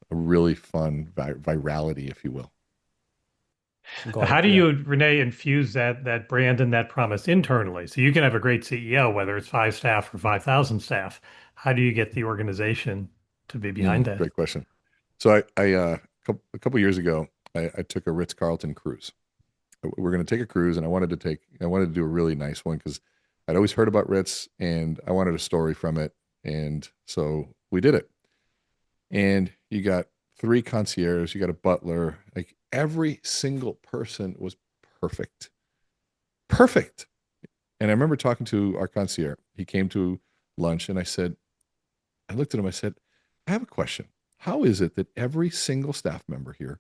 a really fun virality, if you will. How do you, Renee, infuse that brand and that promise internally? So you can have a great CEO, whether it's 5 staff or 5,000 staff. How do you get the organization to be behind that? Great question. So a couple years ago, I took a Ritz-Carlton cruise. We're going to take a cruise, and I wanted to do a really nice one because I'd always heard about Ritz, and I wanted a story from it, and so we did it. And you got 3 concierges, you got a butler, like every single person was perfect. Perfect. And I remember talking to our concierge. He came to lunch, and I looked at him, I said, I have a question. How is it that every single staff member here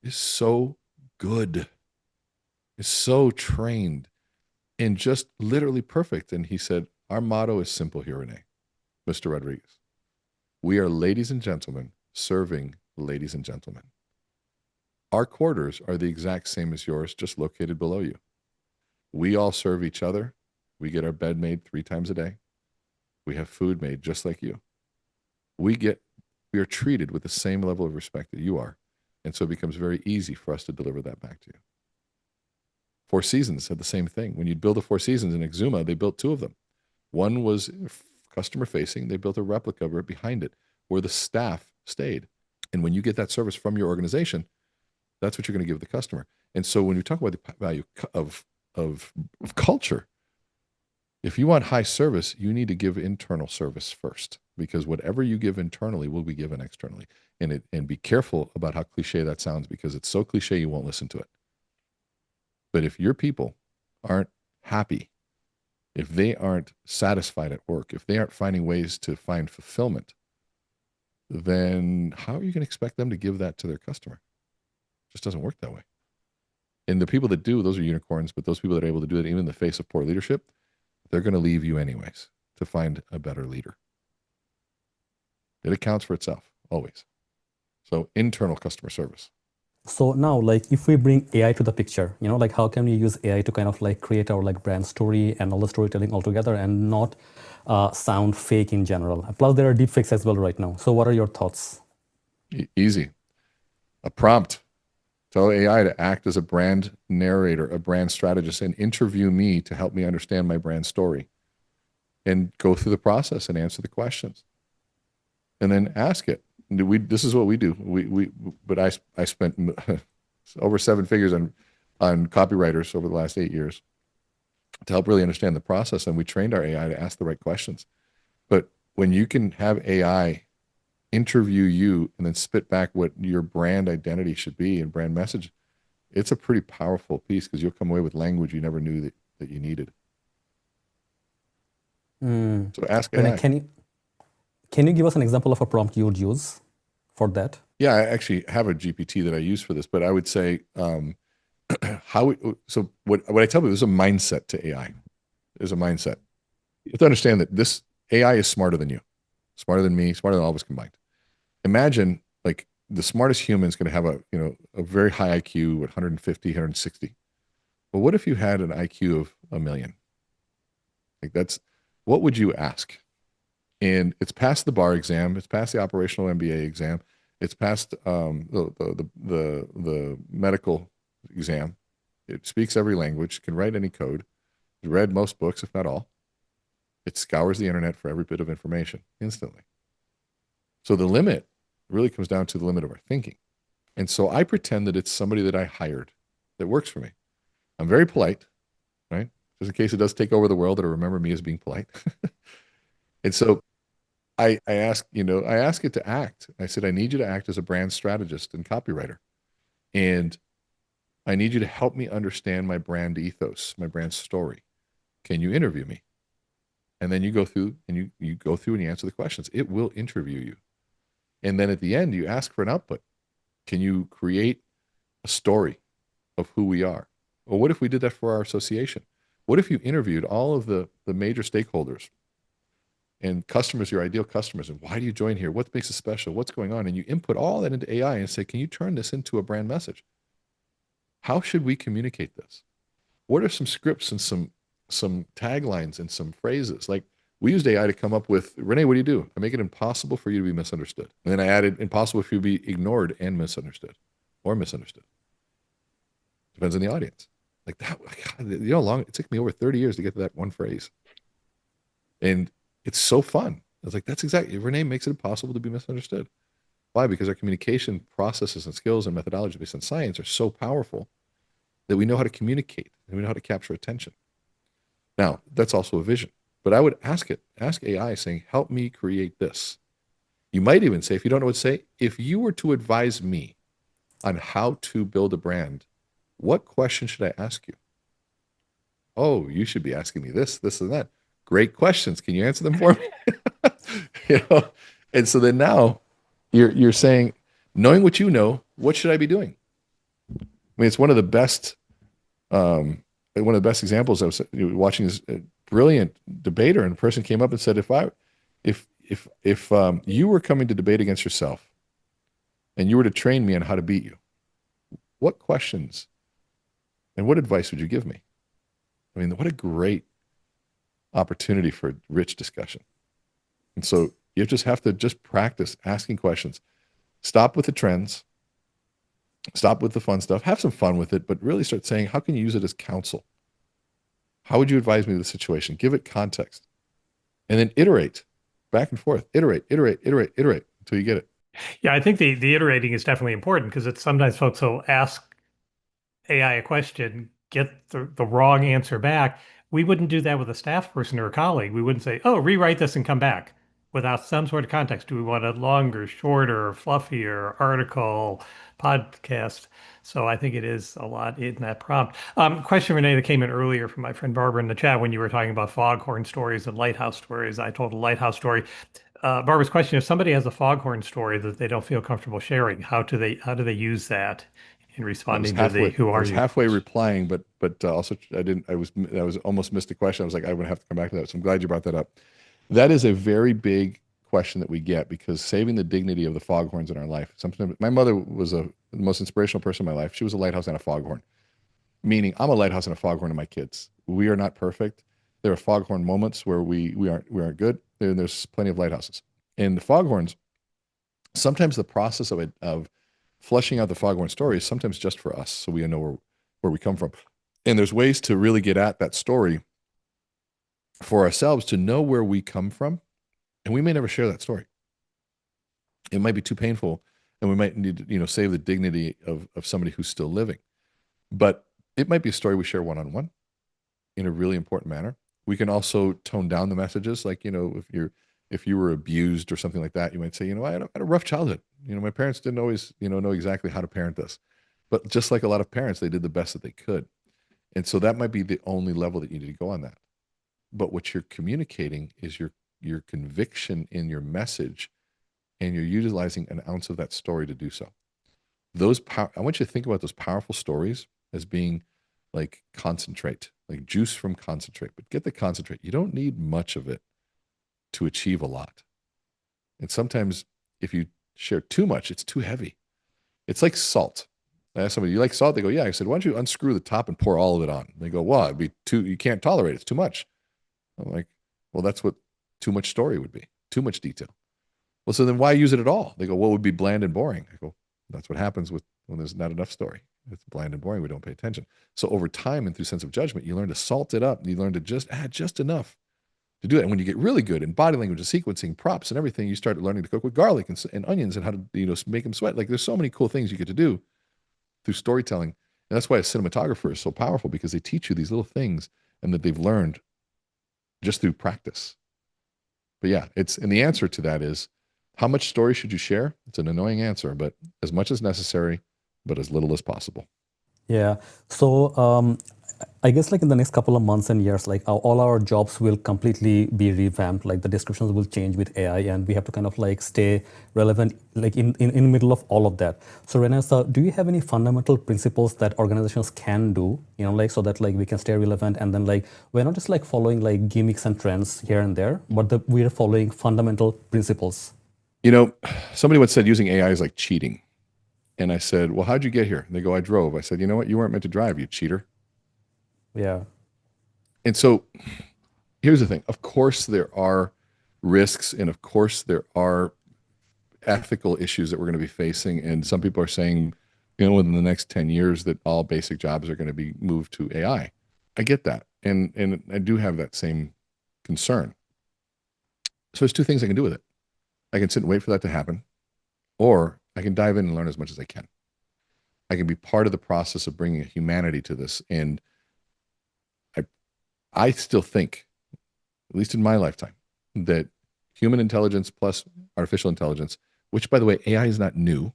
is so good, is so trained, and just literally perfect? And he said, our motto is simple here, Renee, Mr. Rodriguez. We are ladies and gentlemen serving ladies and gentlemen. Our quarters are the exact same as yours, just located below you. We all serve each other. We get our bed made 3 times a day. We have food made just like you. We are treated with the same level of respect that you are. And so it becomes very easy for us to deliver that back to you. Four Seasons said the same thing. When you build a Four Seasons in Exuma, they built 2 of them. One was customer facing. They built a replica right behind it where the staff stayed. And when you get that service from your organization, that's what you're going to give the customer. And so when you talk about the value of culture, if you want high service, you need to give internal service first, because whatever you give internally will be given externally. And be careful about how cliche that sounds, because it's so cliche you won't listen to it. But if your people aren't happy, if they aren't satisfied at work, if they aren't finding ways to find fulfillment, then how are you going to expect them to give that to their customer? It just doesn't work that way. And the people that do, those are unicorns, but those people that are able to do it, even in the face of poor leadership, they're going to leave you anyways to find a better leader. It accounts for itself, always. So internal customer service. So now, like, if we bring AI to the picture, like how can we use AI to kind of like create our like brand story and all the storytelling all together and not sound fake in general? Plus, there are deepfakes as well right now. So what are your thoughts? Easy. A prompt. Tell AI to act as a brand narrator, a brand strategist, and interview me to help me understand my brand story. And go through the process and answer the questions. And then ask it. This is what we do. But I spent over 7 figures on copywriters over the last 8 years to help really understand the process. And we trained our AI to ask the right questions. But when you can have AI interview you and then spit back what your brand identity should be and brand message, it's a pretty powerful piece because you'll come away with language you never knew that you needed. So ask Rene, AI. can you give us an example of a prompt you would use for that? Yeah, I actually have a GPT that I use for this, but I would say so what I tell people is a mindset to AI. There's a mindset. You have to understand that this AI is smarter than you, smarter than me, smarter than all of us combined. Imagine like the smartest human is going to have a very high IQ, 150, 160. But what if you had an IQ of 1 million? Like what would you ask? And it's passed the bar exam. It's passed the operational MBA exam. It's passed the medical exam. It speaks every language, can write any code. It's read most books, if not all. It scours the internet for every bit of information instantly. So the limit really comes down to the limit of our thinking. And so I pretend that it's somebody that I hired that works for me. I'm very polite, right? Just in case it does take over the world, it'll remember me as being polite. And so I ask it to act. I said, I need you to act as a brand strategist and copywriter. And I need you to help me understand my brand ethos, my brand story. Can you interview me? And then you go through and you go through and you answer the questions. It will interview you. And then at the end, you ask for an output. Can you create a story of who we are? Or what if we did that for our association? What if you interviewed all of the major stakeholders and customers, your ideal customers, and why do you join here? What makes it special? What's going on? And you input all that into AI and say, can you turn this into a brand message? How should we communicate this? What are some scripts and some taglines and some phrases? Like we used AI to come up with, Rene, what do you do? I make it impossible for you to be misunderstood. And then I added impossible for you to be ignored and misunderstood or misunderstood. Depends on the audience. Like that, God, you know how long it took me over 30 years to get to that one phrase. And it's so fun. I was like, that's exactly, Rene makes it impossible to be misunderstood. Why? Because our communication processes and skills and methodology based on science are so powerful that we know how to communicate and we know how to capture attention. Now, that's also a vision. But I would ask AI saying, help me create this. You might even say, if you don't know what to say, if you were to advise me on how to build a brand, what question should I ask you? Oh, you should be asking me this, this, and that. Great questions. Can you answer them for me? And so then now you're saying, knowing what you know, what should I be doing? I mean, it's one of the best examples. I was watching this brilliant debater, and a person came up and said, if you were coming to debate against yourself, and you were to train me on how to beat you, what questions and what advice would you give me? I mean, what a great opportunity for rich discussion. And so you just have to practice asking questions. Stop with the trends. Stop with the fun stuff. Have some fun with it, but really start saying, how can you use it as counsel? How would you advise me to the situation? Give it context. And then iterate back and forth. Iterate until you get it. Yeah, I think the iterating is definitely important because it's sometimes folks will ask AI a question, get the wrong answer back. We wouldn't do that with a staff person or a colleague. We wouldn't say, oh, rewrite this and come back without some sort of context. Do we want a longer, shorter, fluffier article, podcast? So I think it is a lot in that prompt. Question, Renee, that came in earlier from my friend Barbara in the chat when you were talking about foghorn stories and lighthouse stories. I told a lighthouse story. Barbara's question: if somebody has a foghorn story that they don't feel comfortable sharing, how do they use that in responding to the "Who I are was you?" halfway replying, but also I was almost missed the question. I was like, I would have to come back to that. So I'm glad you brought that up. That is a very big question that we get because saving the dignity of the foghorns in our life. Sometimes my mother was the most inspirational person in my life. She was a lighthouse and a foghorn, meaning I'm a lighthouse and a foghorn to my kids. We are not perfect. There are foghorn moments where we aren't good. There's plenty of lighthouses. And the foghorns, sometimes the process of fleshing out the foghorn story is sometimes just for us, so we know where we come from. And there's ways to really get at that story for ourselves to know where we come from. And we may never share that story. It might be too painful, and we might need to, save the dignity of somebody who's still living. But it might be a story we share one-on-one in a really important manner. We can also tone down the messages. Like, if you were abused or something like that, you might say, I had a rough childhood. My parents didn't always, know exactly how to parent this. But just like a lot of parents, they did the best that they could. And so that might be the only level that you need to go on that. But what you're communicating is your conviction in your message, and you're utilizing an ounce of that story to do so. I want you to think about those powerful stories as being like concentrate, like juice from concentrate, but get the concentrate. You don't need much of it to achieve a lot. And sometimes if you share too much, it's too heavy. It's like salt. I asked somebody, you like salt? They go, yeah. I said, why don't you unscrew the top and pour all of it on? They go, well, it'd be you can't tolerate it. It's too much. I'm like, well, that's what too much story would be, too much detail. Well, so then why use it at all? They go, well, it would be bland and boring. I go, that's what happens when there's not enough story. It's bland and boring. We don't pay attention. So over time and through sense of judgment, you learn to salt it up. And you learn to just add just enough to do it. And when you get really good in body language and sequencing, props and everything, you start learning to cook with garlic and onions and how to make them sweat. Like there's so many cool things you get to do through storytelling. And that's why a cinematographer is so powerful, because they teach you these little things and that they've learned just through practice. But yeah, and the answer to that is, how much story should you share? It's an annoying answer, but as much as necessary, but as little as possible. Yeah. So I guess like in the next couple of months and years, like all our jobs will completely be revamped. Like the descriptions will change with AI, and we have to kind of like stay relevant, like in the middle of all of that. So Renee, so do you have any fundamental principles that organizations can do, like so that like we can stay relevant, and then like we're not just like following like gimmicks and trends here and there, but we're following fundamental principles? Somebody once said using AI is like cheating. And I said, well, how'd you get here? And they go, I drove. I said, you know what? You weren't meant to drive, you cheater. Yeah. And so here's the thing. Of course, there are risks, and of course, there are ethical issues that we're going to be facing. And some people are saying, within the next 10 years that all basic jobs are going to be moved to AI. I get that. And I do have that same concern. So there's two things I can do with it. I can sit and wait for that to happen, or I can dive in and learn as much as I can. I can be part of the process of bringing a humanity to this. And I still think, at least in my lifetime, that human intelligence plus artificial intelligence, which by the way, AI is not new.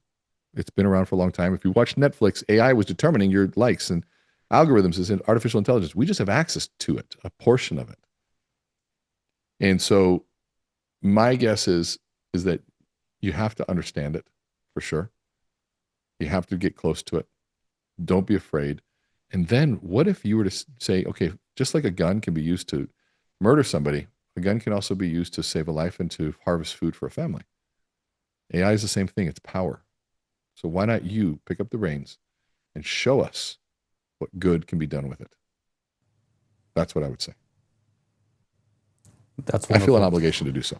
It's been around for a long time. If you watch Netflix, AI was determining your likes, and algorithms is in artificial intelligence. We just have access to it, a portion of it. And so my guess is that you have to understand it for sure. You have to get close to it. Don't be afraid. And then what if you were to say, okay, just like a gun can be used to murder somebody, a gun can also be used to save a life and to harvest food for a family. AI is the same thing. It's power. So why not you pick up the reins and show us what good can be done with it? That's what I would say. That's wonderful. I feel an obligation to do so.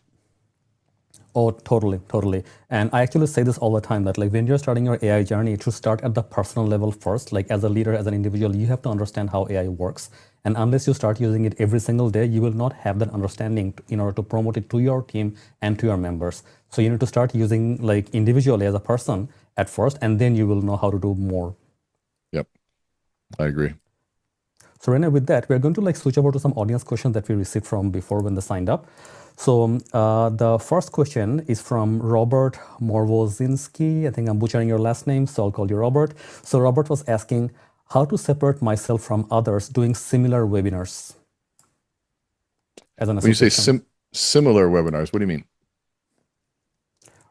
Oh, totally, totally. And I actually say this all the time, that like when you're starting your AI journey, it should start at the personal level first. Like as a leader, as an individual, you have to understand how AI works. And unless you start using it every single day, you will not have that understanding in order to promote it to your team and to your members. So you need to start using like individually as a person at first, and then you will know how to do more. Yep, I agree. So Rene, with that, we're going to like switch over to some audience questions that we received from before when they signed up. So the first question is from Robert Morwozinski. I think I'm butchering your last name, so I'll call you Robert. So Robert was asking how to separate myself from others doing similar webinars as an association. When you say similar webinars, what do you mean?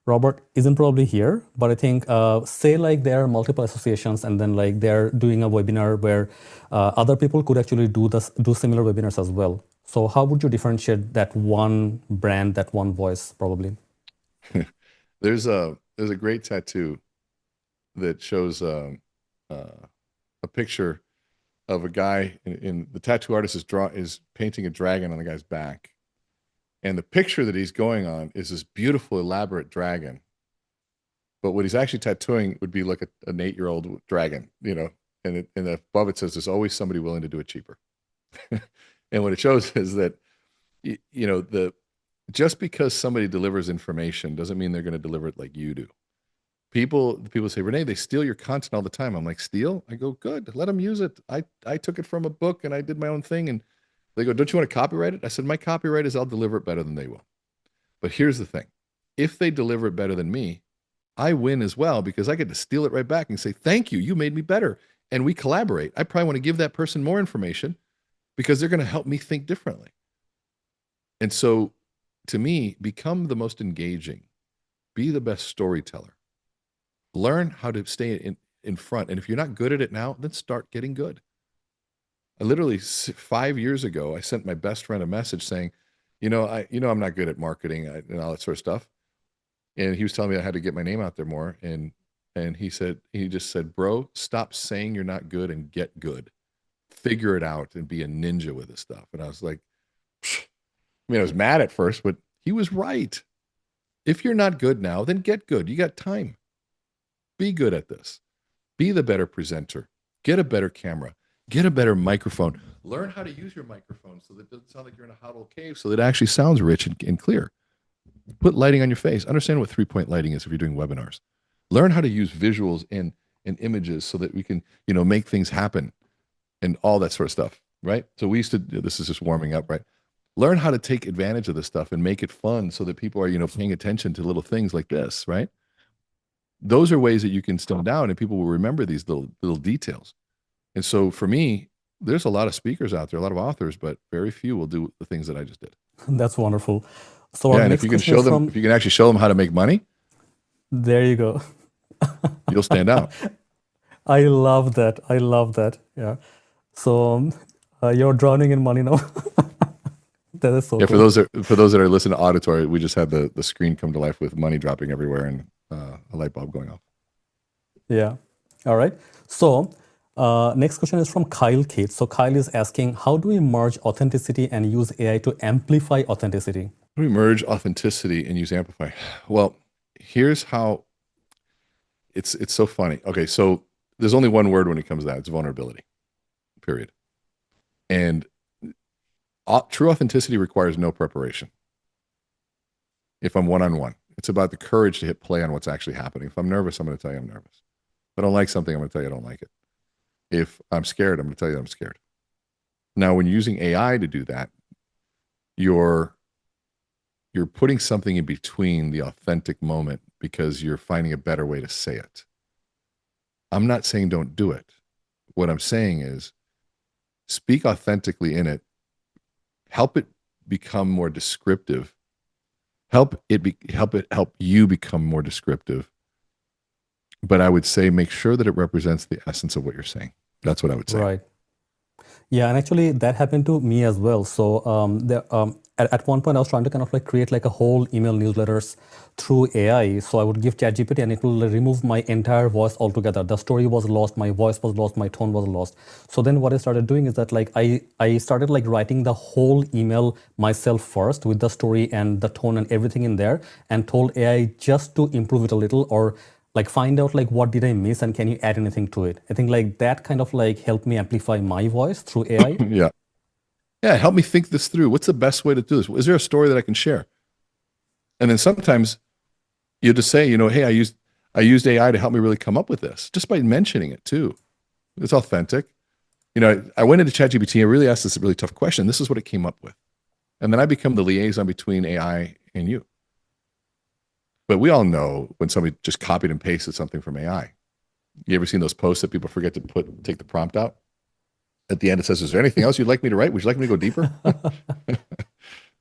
Robert isn't probably here, but I think say like there are multiple associations, and then like they're doing a webinar where other people could actually do similar webinars as well. So how would you differentiate that one brand, that one voice, probably? There's a great tattoo that shows a picture of a guy in the tattoo artist is painting a dragon on the guy's back. And the picture that he's going on is this beautiful, elaborate dragon. But what he's actually tattooing would be like an 8-year-old dragon, and above it says, there's always somebody willing to do it cheaper. And what it shows is that, just because somebody delivers information doesn't mean they're going to deliver it like you do. People say, Renee, they steal your content all the time. I'm like, steal? I go, good, let them use it. I took it from a book and I did my own thing. And they go, don't you want to copyright it? I said, my copyright is I'll deliver it better than they will. But here's the thing. If they deliver it better than me, I win as well because I get to steal it right back and say, thank you, you made me better. And we collaborate. I probably want to give that person more information because they're going to help me think differently. And so to me, become the most engaging, be the best storyteller, learn how to stay in front. And if you're not good at it now, then start getting good. I literally 5 years ago, I sent my best friend a message saying, I'm not good at marketing and all that sort of stuff. And he was telling me I had to get my name out there more. And he just said, bro, stop saying you're not good and get good. Figure it out and be a ninja with this stuff. And I was like, I was mad at first, but he was right. If you're not good now, then get good. You got time. Be good at this. Be the better presenter. Get a better camera. Get a better microphone. Learn how to use your microphone so that it doesn't sound like you're in a hollow cave, so that it actually sounds rich and clear. Put lighting on your face. Understand what 3-point lighting is if you're doing webinars. Learn how to use visuals and images so that we can, make things happen and all that sort of stuff, right? So we used to, this is just warming up, right? Learn how to take advantage of this stuff and make it fun so that people are, paying attention to little things like this, right? Those are ways that you can stand out and people will remember these little details. And so for me, there's a lot of speakers out there, a lot of authors, but very few will do the things that I just did. That's wonderful. So yeah, and if you can show them, if you can actually show them how to make money, there you go. You'll stand out. I love that. I love that. Yeah. So you're drowning in money now. That is so yeah. cool. For those that are listening to auditory, we just had the screen come to life with money dropping everywhere and a light bulb going off. Yeah. All right. So next question is from Kyle Kate. So Kyle is asking, how do we merge authenticity and use AI to amplify authenticity? How do we merge authenticity and use amplify? Well, here's how it's so funny. Okay, so there's only one word when it comes to that. It's vulnerability, period. And true authenticity requires no preparation. If I'm one-on-one, it's about the courage to hit play on what's actually happening. If I'm nervous, I'm going to tell you I'm nervous. If I don't like something, I'm going to tell you I don't like it. If I'm scared, I'm going to tell you I'm scared. Now, when using AI to do that, you're putting something in between the authentic moment because you're finding a better way to say it. I'm not saying don't do it. What I'm saying is speak authentically in it. Help it become more descriptive. Help you become more descriptive. But I would say make sure that it represents the essence of what you're saying. That's what I would say. Right. Yeah, and actually that happened to me as well. So at one point I was trying to kind of like create like a whole email newsletters through AI. So I would give ChatGPT and it will remove my entire voice altogether. The story was lost, my voice was lost, my tone was lost. So then what I started doing is that like I started like writing the whole email myself first with the story and the tone and everything in there, and told AI just to improve it a little or like find out like what did I miss and can you add anything to it. I think like that kind of like helped me amplify my voice through AI. Yeah, help me think this through. What's the best way to do this? Is there a story that I can share? And then sometimes you just say, hey, I used AI to help me really come up with this, just by mentioning it too. It's authentic. I went into ChatGPT and really asked this really tough question. This is what it came up with. And then I become the liaison between AI and you. But we all know when somebody just copied and pasted something from AI. You ever seen those posts that people forget to take the prompt out? At the end, it says, is there anything else you'd like me to write? Would you like me to go deeper?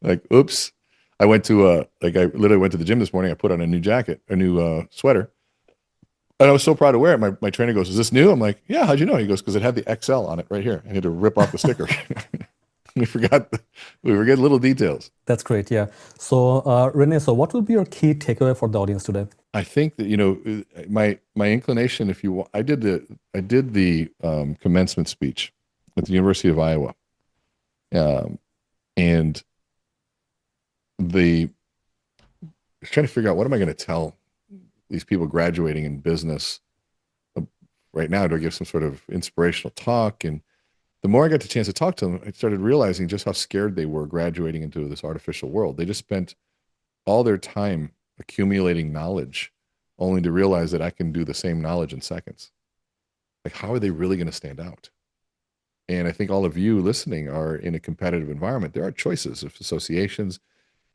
Like, oops. I literally went to the gym this morning. I put on a new sweater. And I was so proud to wear it. My trainer goes, is this new? I'm like, yeah, how'd you know? He goes, because it had the XL on it right here. I had to rip off the sticker. we forget little details. That's great. Yeah. So Rene, so what will be your key takeaway for the audience today? I think that, my inclination, I did the commencement speech at the University of Iowa. And I was trying to figure out, what am I going to tell these people graduating in business right now? Do I give some sort of inspirational talk? And the more I got the chance to talk to them, I started realizing just how scared they were graduating into this artificial world. They just spent all their time accumulating knowledge only to realize that I can do the same knowledge in seconds. Like, how are they really going to stand out? And I think all of you listening are in a competitive environment. There are choices of associations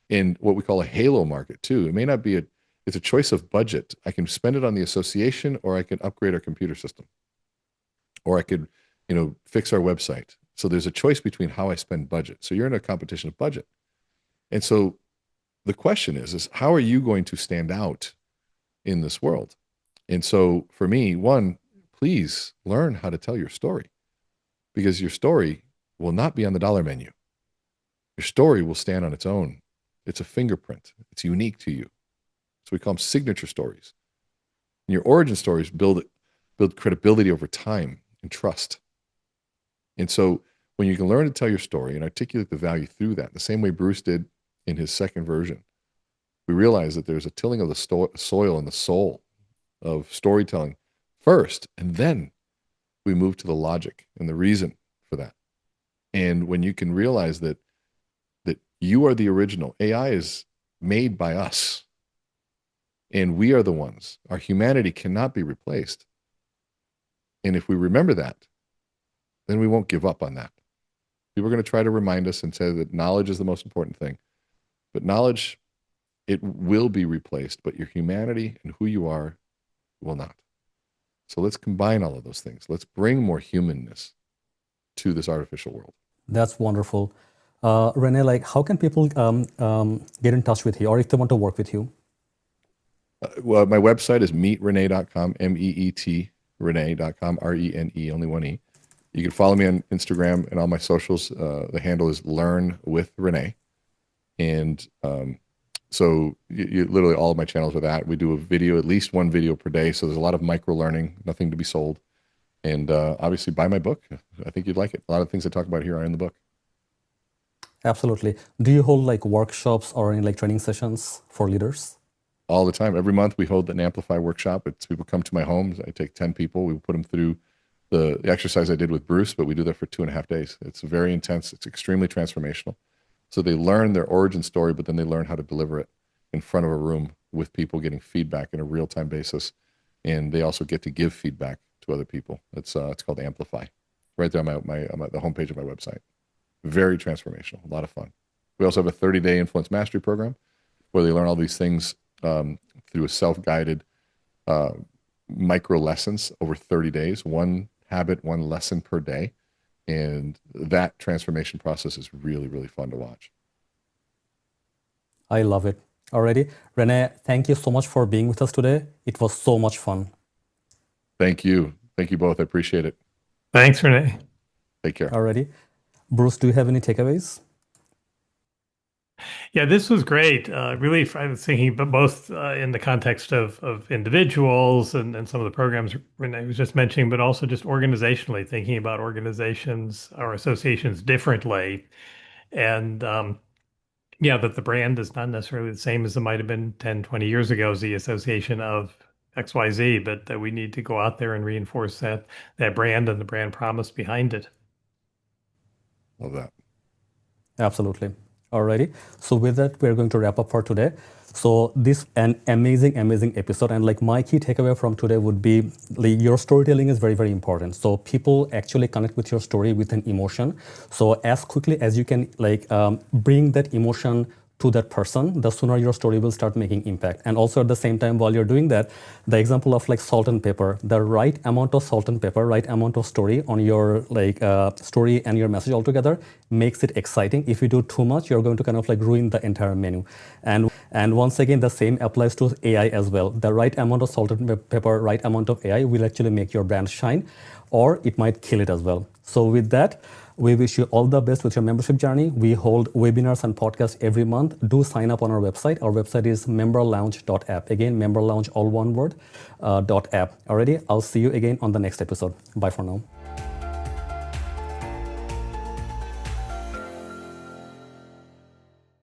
in what we call a halo market too. It may not be It's a choice of budget. I can spend it on the association, or I can upgrade our computer system, or I could, fix our website. So there's a choice between how I spend budget. So you're in a competition of budget. And so the question is how are you going to stand out in this world? And so for me, one, please learn how to tell your story, because your story will not be on the dollar menu. Your story will stand on its own. It's a fingerprint. It's unique to you. So we call them signature stories. And your origin stories build credibility over time and trust. And so when you can learn to tell your story and articulate the value through that, the same way Bruce did in his second version, we realize that there's a tilling of the soil and the soul of storytelling first, and then we move to the logic and the reason for that. And when you can realize that you are the original, AI is made by us, and we are the ones. Our humanity cannot be replaced. And if we remember that, then we won't give up on that. People are going to try to remind us and say that knowledge is the most important thing. But knowledge, it will be replaced, but your humanity and who you are will not. So let's combine all of those things. Let's bring more humanness to this artificial world. That's wonderful. Rene, how can people get in touch with you, or if they want to work with you? Well, my website is meetrene.com, MEET Rene.com, RENE, only one E. You can follow me on Instagram and all my socials. The handle is Learn with Rene. And so you literally all of my channels are that. We do a video, at least one video per day. So there's a lot of micro learning, nothing to be sold. And obviously buy my book. I think you'd like it. A lot of things I talk about here are in the book. Absolutely. Do you hold workshops or any training sessions for leaders? All the time. Every month we hold an AMPLIFII workshop. People come to my home. I take 10 people. We put them through the exercise I did with Bruce, but we do that for 2.5 days. It's very intense. It's extremely transformational. So they learn their origin story, but then they learn how to deliver it in front of a room with people, getting feedback in a real-time basis. And they also get to give feedback to other people. It's called AMPLIFII, right there on the homepage of my website. Very transformational, a lot of fun. We also have a 30-day influence mastery program where they learn all these things through a self-guided micro lessons over 30 days, one habit, one lesson per day. And that transformation process is really, really fun to watch. I love it. Alrighty. Rene, thank you so much for being with us today. It was so much fun. Thank you. Thank you both. I appreciate it. Thanks, Rene. Take care. Alrighty. Bruce, do you have any takeaways? Yeah, this was great. Really, I was thinking, but both in the context of individuals and some of the programs Rene was just mentioning, but also just organizationally, thinking about organizations or associations differently. And yeah, that the brand is not necessarily the same as it might have been 10, 20 years ago as the association of XYZ, but that we need to go out there and reinforce that brand and the brand promise behind it. Love that. Absolutely. Alrighty. So with that, we're going to wrap up for today. So this an amazing episode, and my key takeaway from today would be your storytelling is very, very important. So people actually connect with your story with an emotion. So as quickly as you can bring that emotion to that person, the sooner your story will start making impact. And also at the same time, while you're doing that, the example of salt and pepper, the right amount of salt and pepper, right amount of story on your story and your message altogether makes it exciting. If you do too much, you're going to kind of ruin the entire menu. And once again, the same applies to AI as well. The right amount of salt and pepper, right amount of AI will actually make your brand shine, or it might kill it as well. So with that, we wish you all the best with your membership journey. We hold webinars and podcasts every month. Do sign up on our website. Our website is memberlounge.app. Again, memberlounge, all one word, .app. Alrighty, I'll see you again on the next episode. Bye for now.